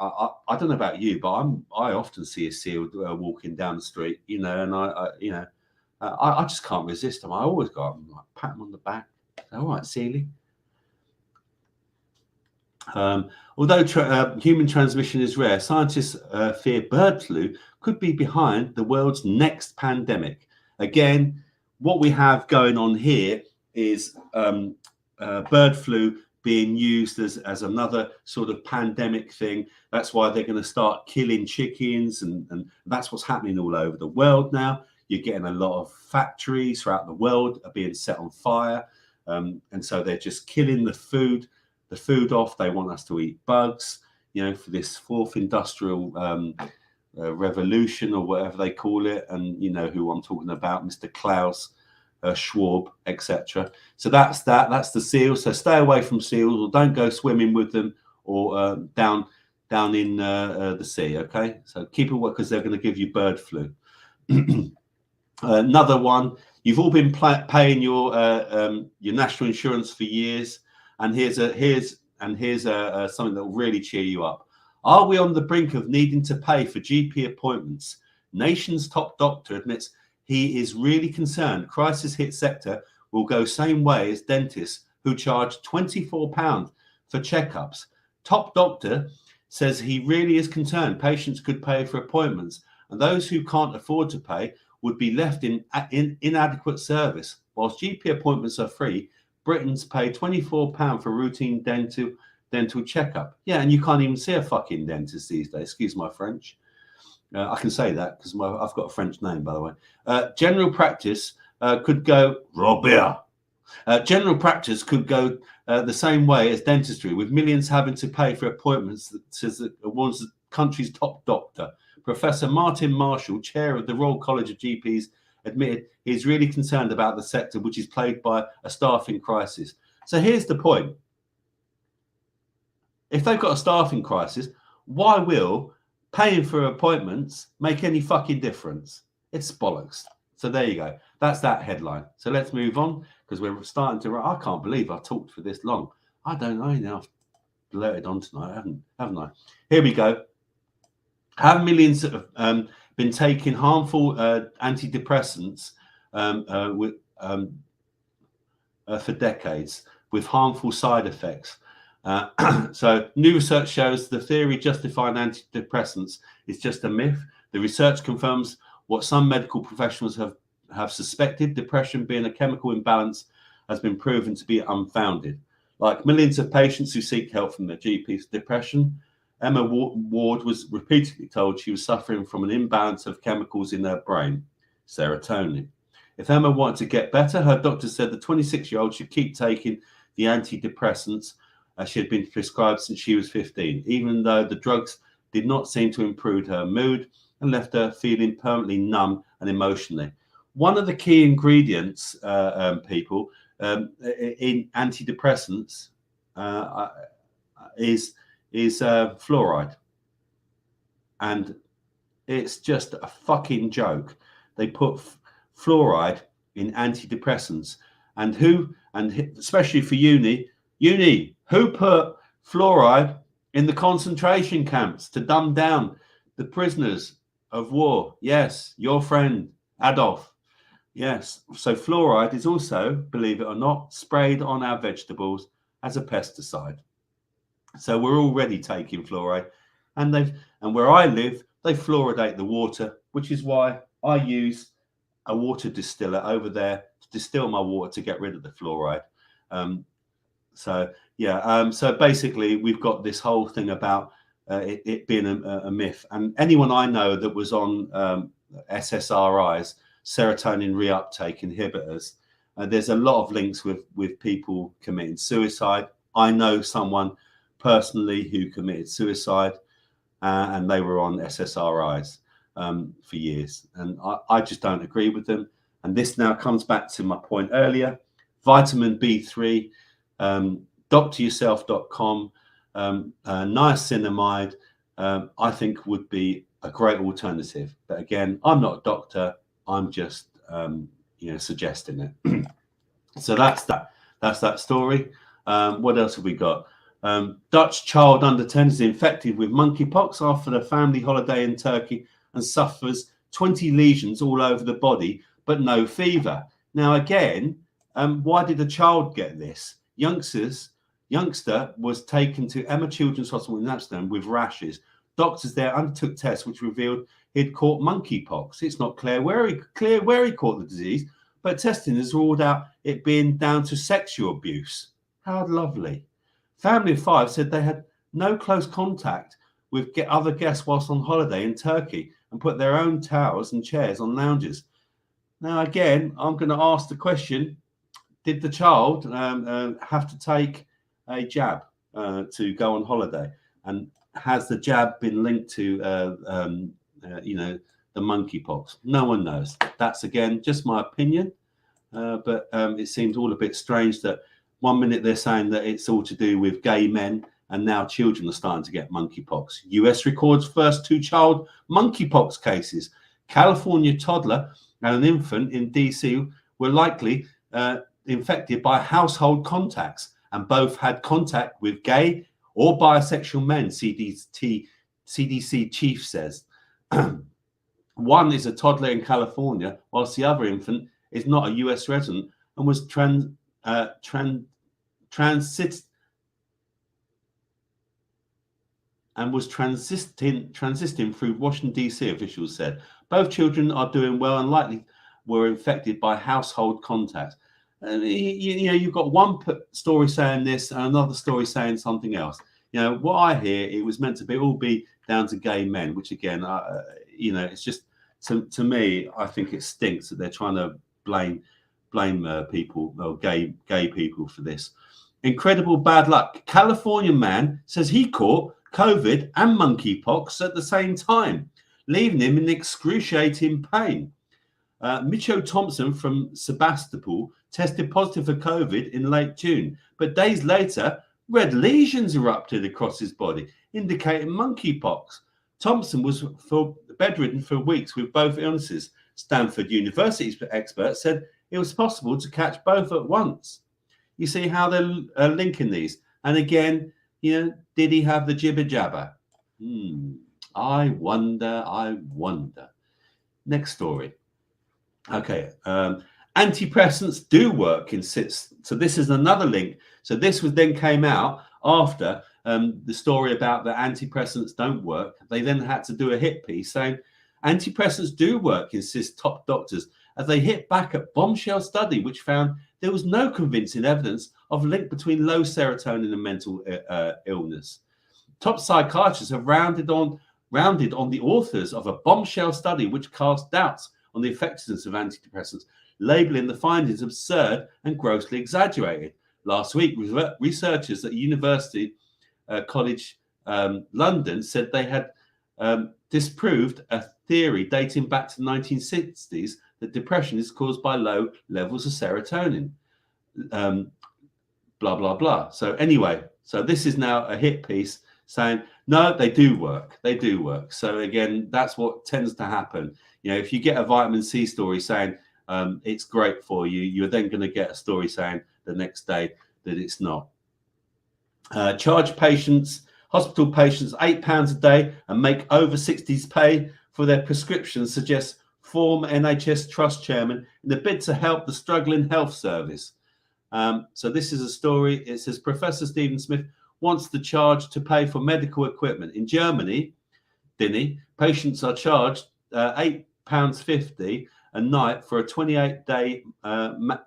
I don't know about you, but I often see a seal walking down the street, you know, and I just can't resist them. I always go up and like, pat them on the back. All right, Sealy. Although human transmission is rare, scientists fear bird flu could be behind the world's next pandemic. Again, what we have going on here is bird flu being used as another sort of pandemic thing. That's why they're going to start killing chickens, and that's what's happening all over the world now. You're getting a lot of factories throughout the world are being set on fire, and so they're just killing the food off. They want us to eat bugs, you know, for this fourth industrial revolution or whatever they call it. And you know who I'm talking about, Mr. Klaus Schwab, etc. So that's the seals. So stay away from seals, or don't go swimming with them, or down in the sea. Okay, so keep away because they're going to give you bird flu. Another one. You've all been paying your national insurance for years, and here's something that will really cheer you up. Are we on the brink of needing to pay for GP appointments? Nation's top doctor admits he is really concerned crisis hit sector will go same way as dentists who charge £24 for checkups. Top doctor says he really is concerned patients could pay for appointments, and those who can't afford to pay would be left in inadequate service. Whilst GP appointments are free, Britons pay £24 for routine dental checkup. Yeah, and you can't even see a fucking dentist these days. Excuse my French. I can say that because I've got a French name, by the way. General practice could go Robert. General practice could go the same way as dentistry, with millions having to pay for appointments, says warns the country's top doctor. Professor Martin Marshall, chair of the Royal College of GPs, admitted he's really concerned about the sector, which is plagued by a staffing crisis. So here's the point. If they've got a staffing crisis, why will paying for appointments make any fucking difference? It's bollocks. So there you go. That's that headline. So let's move on, because we're starting to. I can't believe I've talked for this long. I don't know now. I've blurted on tonight, haven't I? Here we go. Have millions been taking harmful antidepressants for decades with harmful side effects? So new research shows the theory justifying antidepressants is just a myth. The research confirms what some medical professionals have suspected. Depression, being a chemical imbalance, has been proven to be unfounded. Like millions of patients who seek help from their GPs for depression, Emma Ward was repeatedly told she was suffering from an imbalance of chemicals in her brain, serotonin. If Emma wanted to get better, her doctor said the 26-year-old should keep taking the antidepressants she had been prescribed since she was 15, even though the drugs did not seem to improve her mood and left her feeling permanently numb and emotionally. One of the key ingredients, people, in antidepressants is fluoride, and it's just a fucking joke. They put fluoride in antidepressants, and especially for uni, who put fluoride in the concentration camps to dumb down the prisoners of war? Yes, your friend Adolf. Yes, so fluoride is also, believe it or not, sprayed on our vegetables as a pesticide. So we're already taking fluoride, and where I live, they fluoridate the water, which is why I use a water distiller over there to distill my water to get rid of the fluoride. So basically, we've got this whole thing about it being a myth. And anyone I know that was on SSRIs, serotonin reuptake inhibitors, there's a lot of links with people committing suicide. I know someone personally who committed suicide, and they were on SSRIs for years, and I just don't agree with them. And this now comes back to my point earlier: vitamin B3, doctoryourself.com, niacinamide, I think would be a great alternative. But again, I'm not a doctor. I'm just suggesting it. So that's that story. What else have we got? Dutch child under 10 is infected with monkeypox after a family holiday in Turkey and suffers 20 lesions all over the body, but no fever. Now, again, why did a child get this? Youngster was taken to Emma Children's Hospital in Amsterdam with rashes. Doctors there undertook tests which revealed he'd caught monkeypox. It's not clear where he caught the disease, but testing has ruled out it being down to sexual abuse. How lovely. Family of 5 said they had no close contact with other guests whilst on holiday in Turkey and put their own towels and chairs on lounges. Now, again, I'm going to ask the question, did the child have to take a jab to go on holiday? And has the jab been linked to, the monkeypox? No one knows. That's, again, just my opinion. But it seems all a bit strange that 1 minute they're saying that it's all to do with gay men, and now children are starting to get monkeypox. US records first 2 child monkeypox cases. California toddler and an infant in DC were likely infected by household contacts, and both had contact with gay or bisexual men, CDC chief says. One is a toddler in California, whilst the other infant is not a US resident and was and was transiting through Washington, D.C., officials said. Both children are doing well and likely were infected by household contact. And you've got one story saying this and another story saying something else. What I hear, it was meant to all be down to gay men, which again, it's just to me, I think it stinks that they're trying to blame people, or gay people, for this. Incredible bad luck. California man says he caught COVID and monkeypox at the same time, leaving him in excruciating pain. Micho Thompson from Sebastopol tested positive for COVID in late June, but days later, red lesions erupted across his body, indicating monkeypox. Thompson was bedridden for weeks with both illnesses. Stanford University experts said it was possible to catch both at once. You see how they're linking these. And again, did he have the jibber jabber? I wonder. Next story. Okay. Antidepressants do work, insists. So this is another link. So this came out after the story about the antidepressants don't work. They then had to do a hit piece saying antidepressants do work, insist top doctors, as they hit back at bombshell study which found there was no convincing evidence of a link between low serotonin and mental illness. Top psychiatrists have rounded on the authors of a bombshell study which cast doubts on the effectiveness of antidepressants, labeling the findings absurd and grossly exaggerated. Last week, researchers at University College London said they had disproved a theory dating back to the 1960s that depression is caused by low levels of serotonin. Blah, blah, blah. So anyway, this is now a hit piece saying, no, they do work. They do work. So again, that's what tends to happen. If you get a vitamin C story saying it's great for you, you're then going to get a story saying the next day that it's not. Charge hospital patients £8 a day and make over 60s pay for their prescriptions, suggests former NHS Trust chairman in a bid to help the struggling health service. So this is a story. It says Professor Stephen Smith wants the charge to pay for medical equipment. In Germany, patients are charged £8.50 a night for a 28-day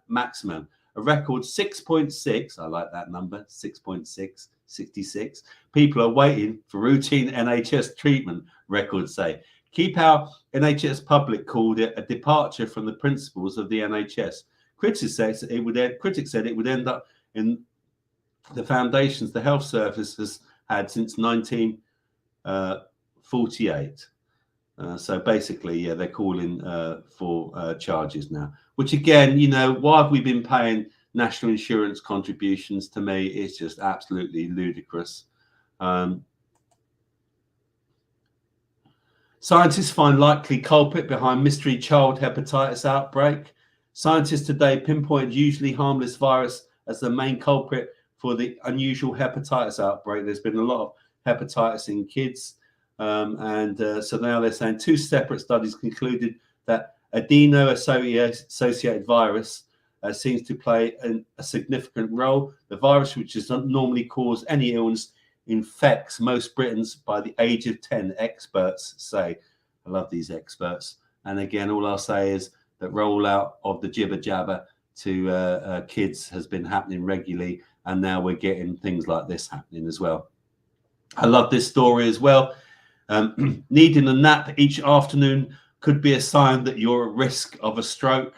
maximum. A record 6.6, I like that number, 6.6, 66. People are waiting for routine NHS treatment, records say. Keep Our NHS Public called it a departure from the principles of the NHS. Critics said it would end up in the foundations the health service has had since 1948. So basically, they're calling for charges now, which again, why have we been paying national insurance contributions? To me, it's just absolutely ludicrous. Scientists find likely culprit behind mystery child hepatitis outbreak. Scientists today pinpointed usually harmless virus as the main culprit for the unusual hepatitis outbreak. There's been a lot of hepatitis in kids. So now they're saying two separate studies concluded that adeno-associated virus seems to play a significant role. The virus, which does not normally cause any illness, infects most Britons by the age of 10, experts say. I love these experts. And again, all I'll say is that rollout of the jibber jabber to kids has been happening regularly, and now we're getting things like this happening as well. I love this story as well. Needing a nap each afternoon could be a sign that you're at risk of a stroke.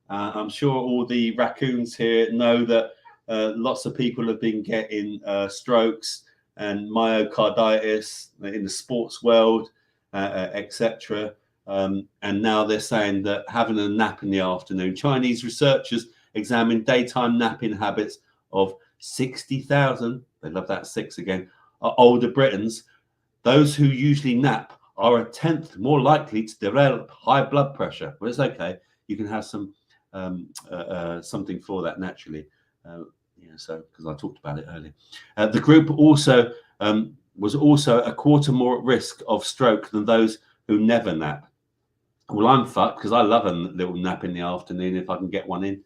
I'm sure all the raccoons here know that lots of people have been getting strokes and myocarditis in the sports world, etc. And now they're saying that having a nap in the afternoon. Chinese researchers examined daytime napping habits of 60,000, they love that 6 again, older Britons. Those who usually nap are a tenth more likely to develop high blood pressure. Well, it's okay. You can have some something for that naturally. So because I talked about it earlier. The group also was also a quarter more at risk of stroke than those who never nap. Well, I'm fucked because I love a little nap in the afternoon if I can get one in.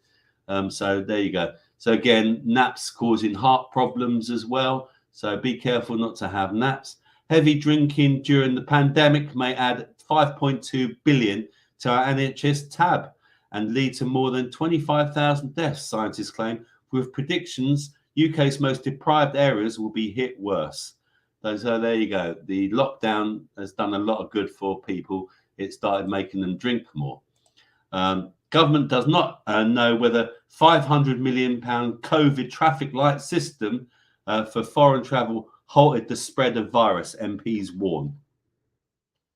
So there you go. So again, naps causing heart problems as well. So be careful not to have naps. Heavy drinking during the pandemic may add 5.2 billion to our NHS tab and lead to more than 25,000 deaths, scientists claim, with predictions UK's most deprived areas will be hit worse. So there you go. The lockdown has done a lot of good for people. It started making them drink more. Government does not know whether £500 million COVID traffic light system for foreign travel halted the spread of virus, MPs warn.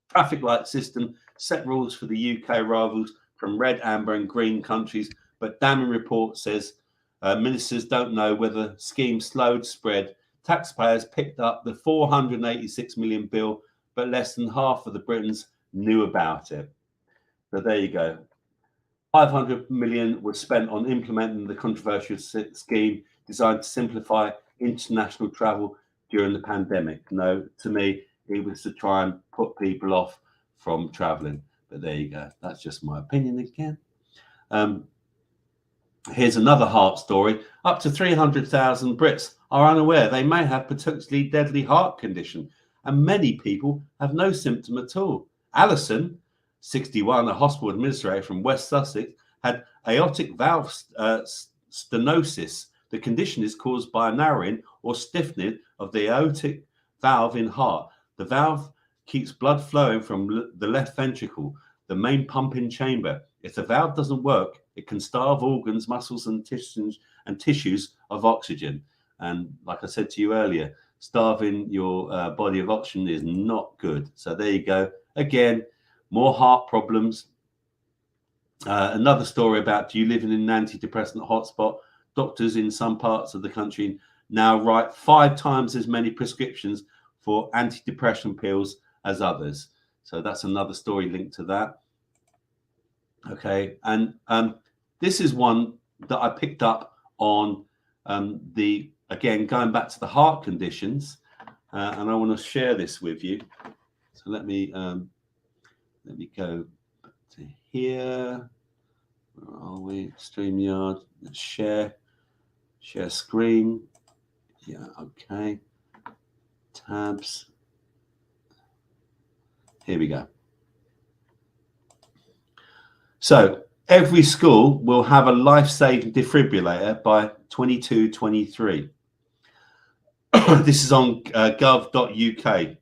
Traffic light system set rules for the UK arrivals from red, amber and green countries, but damning report says ministers don't know whether scheme slowed spread. Taxpayers picked up the 486 million bill, but less than half of the Britons knew about it. So there you go. 500 million was spent on implementing the controversial scheme designed to simplify international travel during the pandemic. No, to me, it was to try and put people off from traveling. But there you go. That's just my opinion again. Here's another heart story. Up to 300,000 Brits are unaware they may have potentially deadly heart condition, and many people have no symptom at all. Alison, 61, a hospital administrator from West Sussex, had aortic valve stenosis. The condition is caused by a narrowing or stiffening of the aortic valve in heart. The valve keeps blood flowing from the left ventricle, the main pumping chamber. If the valve doesn't work, it can starve organs, muscles, and tissues of oxygen. And like I said to you earlier, starving your body of oxygen is not good. So there you go. Again, more heart problems. Another story about, do you live in an antidepressant hotspot? Doctors in some parts of the country now write 5 times as many prescriptions for antidepressant pills as others. So that's another story linked to that. Okay, and this is one that I picked up on again, going back to the heart conditions, and I want to share this with you. So let me go back to here. Where are we? StreamYard. Let's share screen. Yeah, okay. Tabs. Here we go. So every school will have a life-saving defibrillator by 2022-23. This is on gov.uk.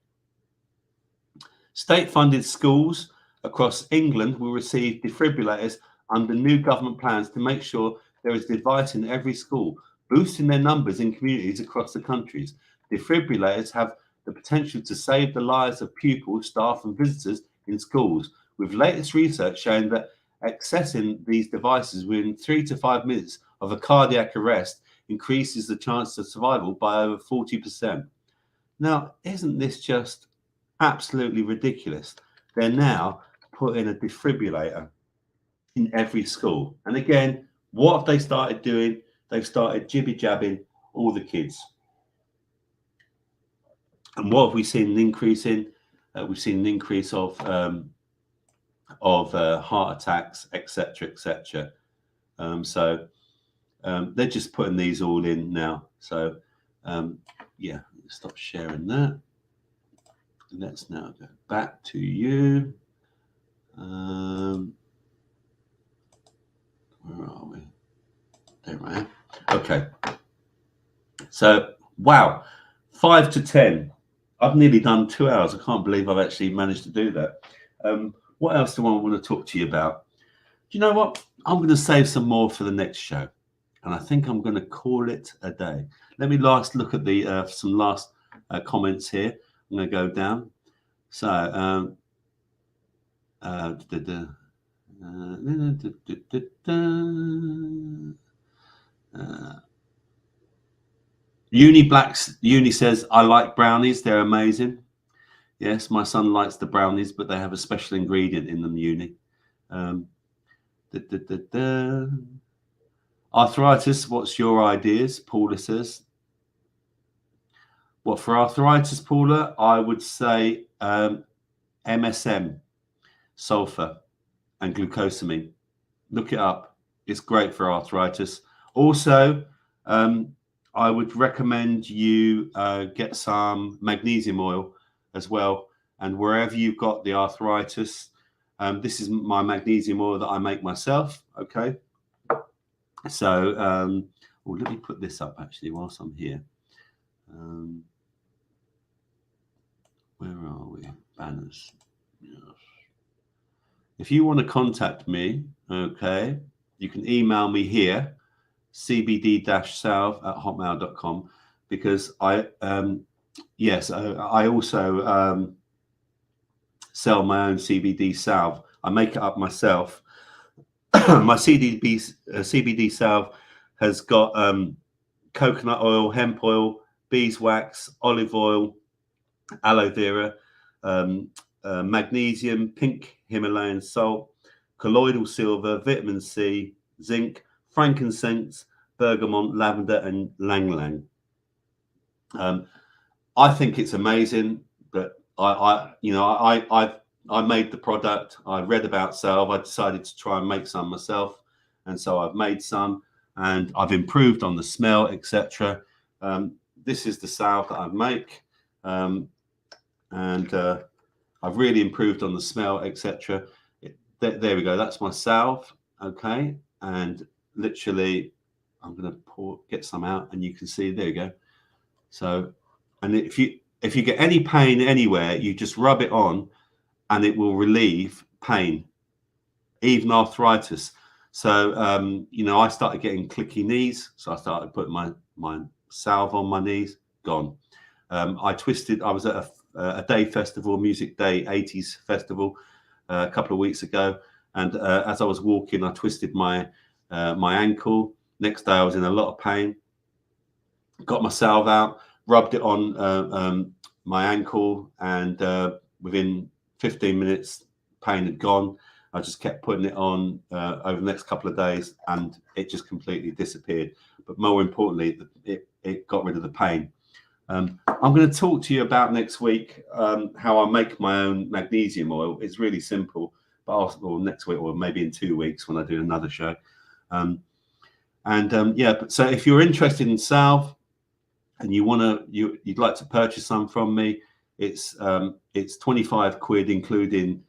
State-funded schools across England will receive defibrillators under new government plans to make sure there is a device in every school, boosting their numbers in communities across the countries. Defibrillators have the potential to save the lives of pupils, staff and visitors in schools, with latest research showing that accessing these devices within 3 to 5 minutes of a cardiac arrest increases the chance of survival by over 40%. Now, isn't this just absolutely ridiculous? They're now putting a defibrillator in every school. And again, what have they started doing? They've started jibby-jabbing all the kids. And what have we seen an increase in? We've seen an increase of heart attacks, etc., etc. So they're just putting these all in now. So yeah, stop sharing that. Let's now go back to you. Where are we? There I am. Okay. So wow, 5 to 10. I've nearly done 2 hours. I can't believe I've actually managed to do that. What else do I want to talk to you about? Do you know what? I'm going to save some more for the next show. And I think I'm going to call it a day. Let me last look at the some last comments here. I'm going to go down. So, Uni says, I like brownies. They're amazing. Yes, my son likes the brownies, but they have a special ingredient in them, Uni. Arthritis, what's your ideas? Paula says. What for arthritis, Paula? I would say MSM, sulfur, and glucosamine. Look it up. It's great for arthritis. Also, I would recommend you get some magnesium oil as well. And wherever you've got the arthritis, this is my magnesium oil that I make myself. Okay. So, well, let me put this up actually whilst I'm here. Where are we? Banners. Yes. If you want to contact me, okay, you can email me here, cbd-salve@hotmail.com, because I also sell my own CBD salve. I make it up myself. My CBD salve has got coconut oil, hemp oil, beeswax, olive oil, aloe vera, magnesium, pink Himalayan salt, colloidal silver, vitamin C, zinc, frankincense, bergamot, lavender, and lang-lang. I think it's amazing, but I made the product. I read about salve. I decided to try and make some myself, and so I've made some, and I've improved on the smell, etc. This is the salve that I make, and I've really improved on the smell, etc. There we go. That's my salve. Okay, and literally, I'm going to get some out, and you can see. There you go. So, and if you get any pain anywhere, you just rub it on, and it will relieve pain, even arthritis. So, I started getting clicky knees, so I started putting my salve on my knees. Gone. I was at a day festival, music day, 80s festival, a couple of weeks ago, and as I was walking, I twisted my ankle. Next day, I was in a lot of pain. Got my salve out, rubbed it on my ankle, and within 15 minutes, pain had gone. I just kept putting it on over the next couple of days, and it just completely disappeared. But more importantly, it got rid of the pain. I'm going to talk to you about next week how I make my own magnesium oil. It's really simple, but next week, or maybe in 2 weeks when I do another show. So if you're interested in salve and you'd like to purchase some from me, it's 25 quid, including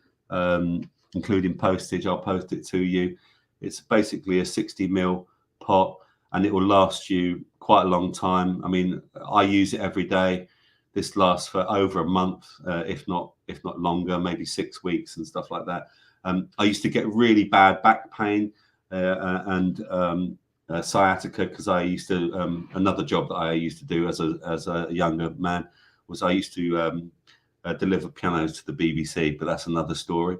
postage. I'll post it to you. It's basically a 60 ml pot, and it will last you quite a long time. I mean, I use it every day. This lasts for over a month, if not longer, maybe 6 weeks and stuff like that. I used to get really bad back pain and sciatica, because I used to another job that I used to do as a younger man was I used to deliver pianos to the BBC, but that's another story.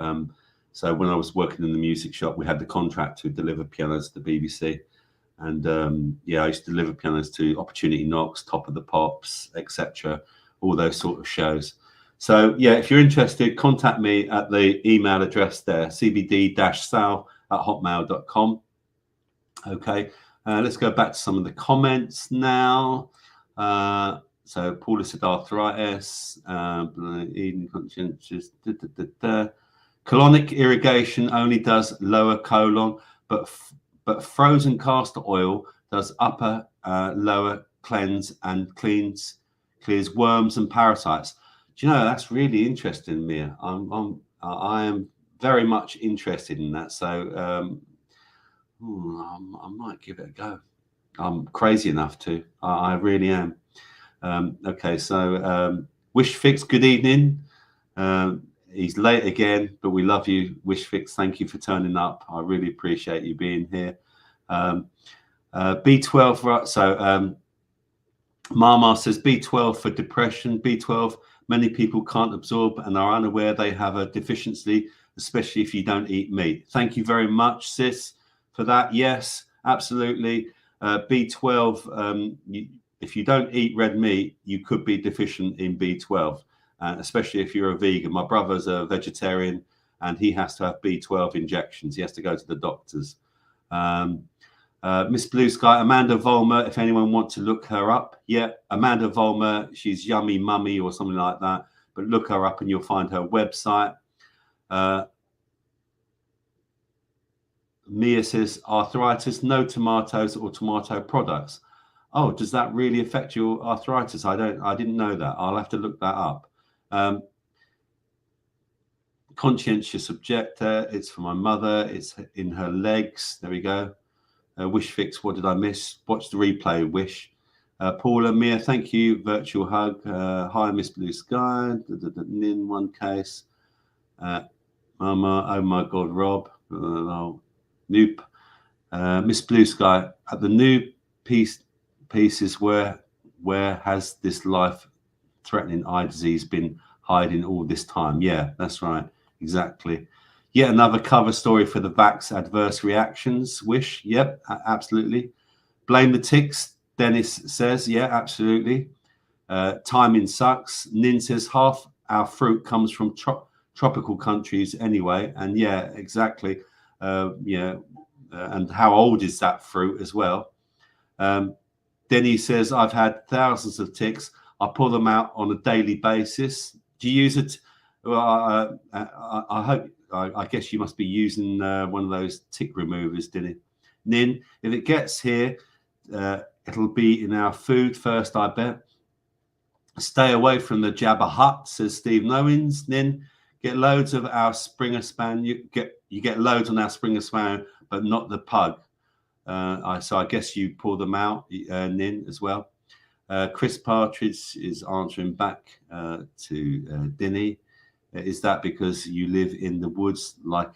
So when I was working in the music shop, we had the contract to deliver pianos to the BBC, and I used to deliver pianos to Opportunity Knocks, Top of the Pops, etc., all those sort of shows. So if you're interested, contact me at the email address there, cbd-salve@hotmail.com. Okay, let's go back to some of the comments now. So Paula said arthritis, eating conscientious. Colonic irrigation only does lower colon, but frozen castor oil does upper, lower cleanse and clears worms and parasites. Do you know, that's really interesting, Mia. I am very much interested in that. So I might give it a go. I'm crazy enough to. I really am. Okay, so Wish Fix, good evening. He's late again, but we love you, Wish Fix. Thank you for turning up. I really appreciate you being here. B12, right? So Mama says B12 for depression. B12, many people can't absorb and are unaware they have a deficiency, especially if you don't eat meat. Thank you very much, sis, for that. Yes, absolutely. B12, if you don't eat red meat, you could be deficient in B12, especially if you're a vegan. My brother's a vegetarian, and he has to have B12 injections. He has to go to the doctors. Miss Blue Sky, Amanda Vollmer, if anyone wants to look her up. Yeah, Amanda Vollmer, she's Yummy Mummy or something like that. But look her up and you'll find her website. Mia says, arthritis, no tomatoes or tomato products. Oh, does that really affect your arthritis? I didn't know that. I'll have to look that up. Conscientious objector. It's for my mother. It's in her legs. There we go. Wish fix. What did I miss? Watch the replay. Wish. Paula, Mia, thank you. Virtual hug. Hi, Miss Blue Sky. In one case. Mama, oh my God, Rob. Nope. Miss Blue Sky. At the new pieces, where has this life-threatening eye disease been hiding all this time? Yeah, that's right. Exactly. Yet another cover story for the Vax adverse reactions. Wish. Yep, absolutely. Blame the ticks. Dennis says, yeah, absolutely. Timing sucks. Nin says half our fruit comes from tropical countries anyway. And yeah, exactly. And how old is that fruit as well? Denny says, I've had thousands of ticks. I pull them out on a daily basis. Do you use it? Well, I guess you must be using one of those tick removers, Denny. Nin, if it gets here, it'll be in our food first, I bet. Stay away from the Jabba Hutt, says Steve Owens. Nin, get loads of our Springer Span. You get loads on our Springer Span, but not the pug. So I guess you pull them out, Nin, as well. Chris Partridge is answering back to Denny. Is that because you live in the woods like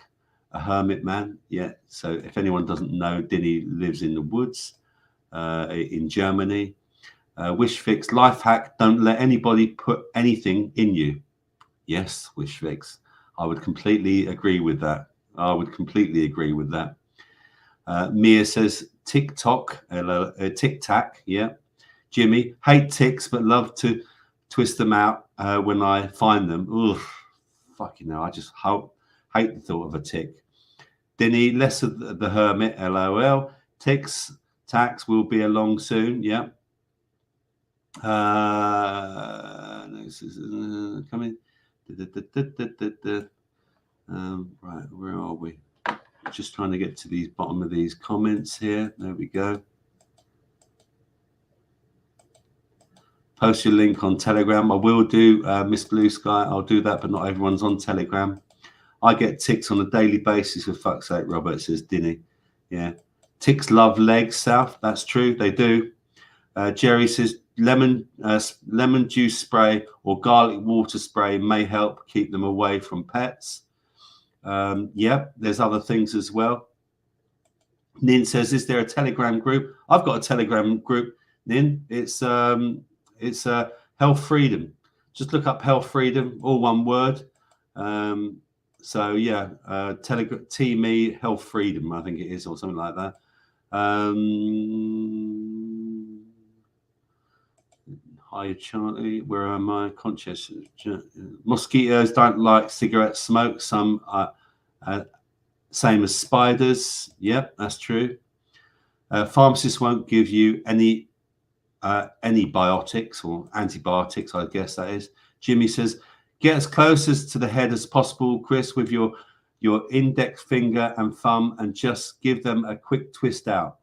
a hermit man? Yeah. So if anyone doesn't know, Denny lives in the woods in Germany. Wish fix, life hack, don't let anybody put anything in you. Yes, wish fix. I would completely agree with that. Mia says TikTok, Tic Tac. Yeah. Jimmy, hate ticks, but love to twist them out when I find them. Oof, fucking hell, I just hate the thought of a tick. Denny, less of the hermit, LOL. Ticks, tax will be along soon. Yeah. This is coming. Right, where are we? Just trying to get to the bottom of these comments here. There we go. Post your link on Telegram. I will do, Miss Blue Sky. I'll do that, but not everyone's on Telegram. I get ticks on a daily basis, for fuck's sake, Robert, says Dinny. Yeah. Ticks love legs, South. That's true. They do. Jerry says lemon juice spray or garlic water spray may help keep them away from pets. Yeah, there's other things as well. Nin says, is there a Telegram group? I've got a Telegram group, Nin. It's Health Freedom. Just look up Health Freedom, all one word. So yeah, Telegram Team E Health Freedom, I think it is, or something like that. Hi Charlie, where am I? Conscious. Mosquitoes don't like cigarette smoke. Some are same as spiders. Yep, that's true. Pharmacists won't give you any biotics or antibiotics, I guess that is. Jimmy says, get as close to the head as possible, Chris, with your index finger and thumb, and just give them a quick twist out.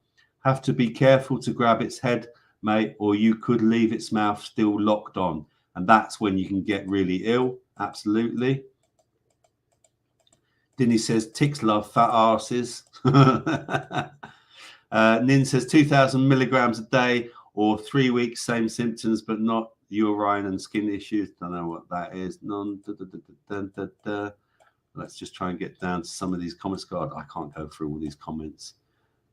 Have to be careful to grab its head, mate, or you could leave its mouth still locked on, and that's when you can get really ill. Absolutely. Dinny says ticks love fat asses. Nin says 2,000 milligrams a day or 3 weeks, same symptoms, but not urine and skin issues. Don't know what that is. Let's just try and get down to some of these comments. God, I can't go through all these comments.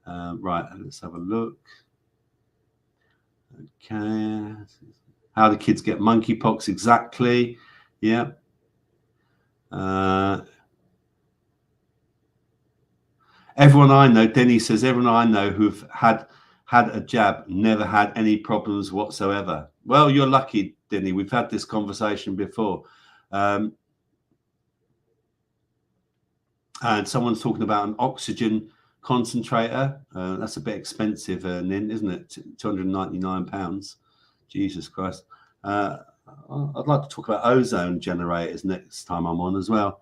Right, let's have a look. Okay. How do kids get monkeypox? Exactly. Yeah. Everyone I know, Denny says, everyone I know who've had a jab never had any problems whatsoever. Well, you're lucky, Denny. We've had this conversation before. And someone's talking about an oxygen concentrator. That's a bit expensive, Nin, isn't it? £299. Jesus Christ. I'd like to talk about ozone generators next time I'm on as well.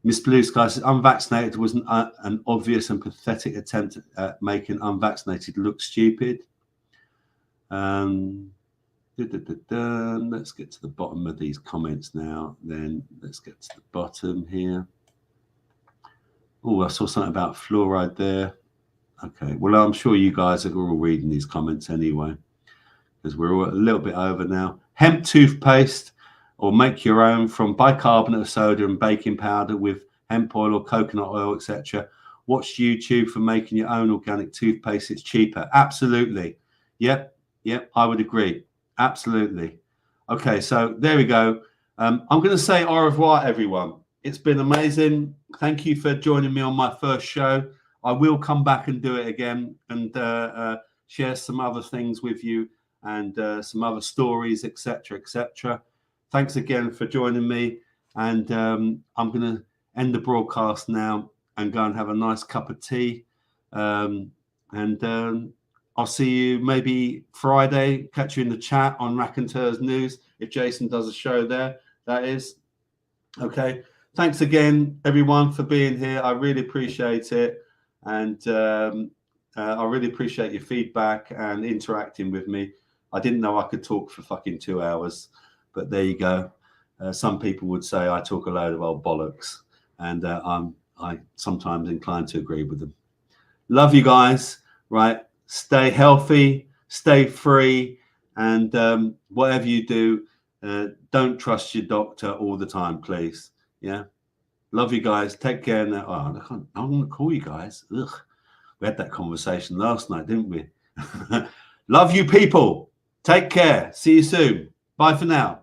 Miss Blue Sky says, unvaccinated was an obvious and pathetic attempt at making unvaccinated look stupid. Let's get to the bottom of these comments now. Then let's get to the bottom here. Oh, I saw something about fluoride there. Okay, well, I'm sure you guys are all reading these comments anyway, because we're all a little bit over now. Hemp toothpaste, or make your own from bicarbonate of soda and baking powder with hemp oil or coconut oil, etc. Watch YouTube for making your own organic toothpaste. It's cheaper. Absolutely. Yep, I would agree. Absolutely. Okay, so there we go. I'm going to say au revoir, everyone. It's been amazing. Thank you for joining me on my first show. I will come back and do it again and share some other things with you and some other stories, etc., etc. Thanks again for joining me. And I'm going to end the broadcast now and go and have a nice cup of tea. I'll see you maybe Friday. Catch you in the chat on Raconteurs News if Jason does a show there. That is. Okay. Thanks again, everyone, for being here. I really appreciate it. And I really appreciate your feedback and interacting with me. I didn't know I could talk for fucking 2 hours, but there you go. Some people would say I talk a load of old bollocks, and I sometimes inclined to agree with them. Love you guys, right? Stay healthy, stay free, and whatever you do, don't trust your doctor all the time, please. Yeah. Love you guys. Take care now. Oh, I want to call you guys. Ugh. We had that conversation last night, didn't we? Love you people. Take care. See you soon. Bye for now.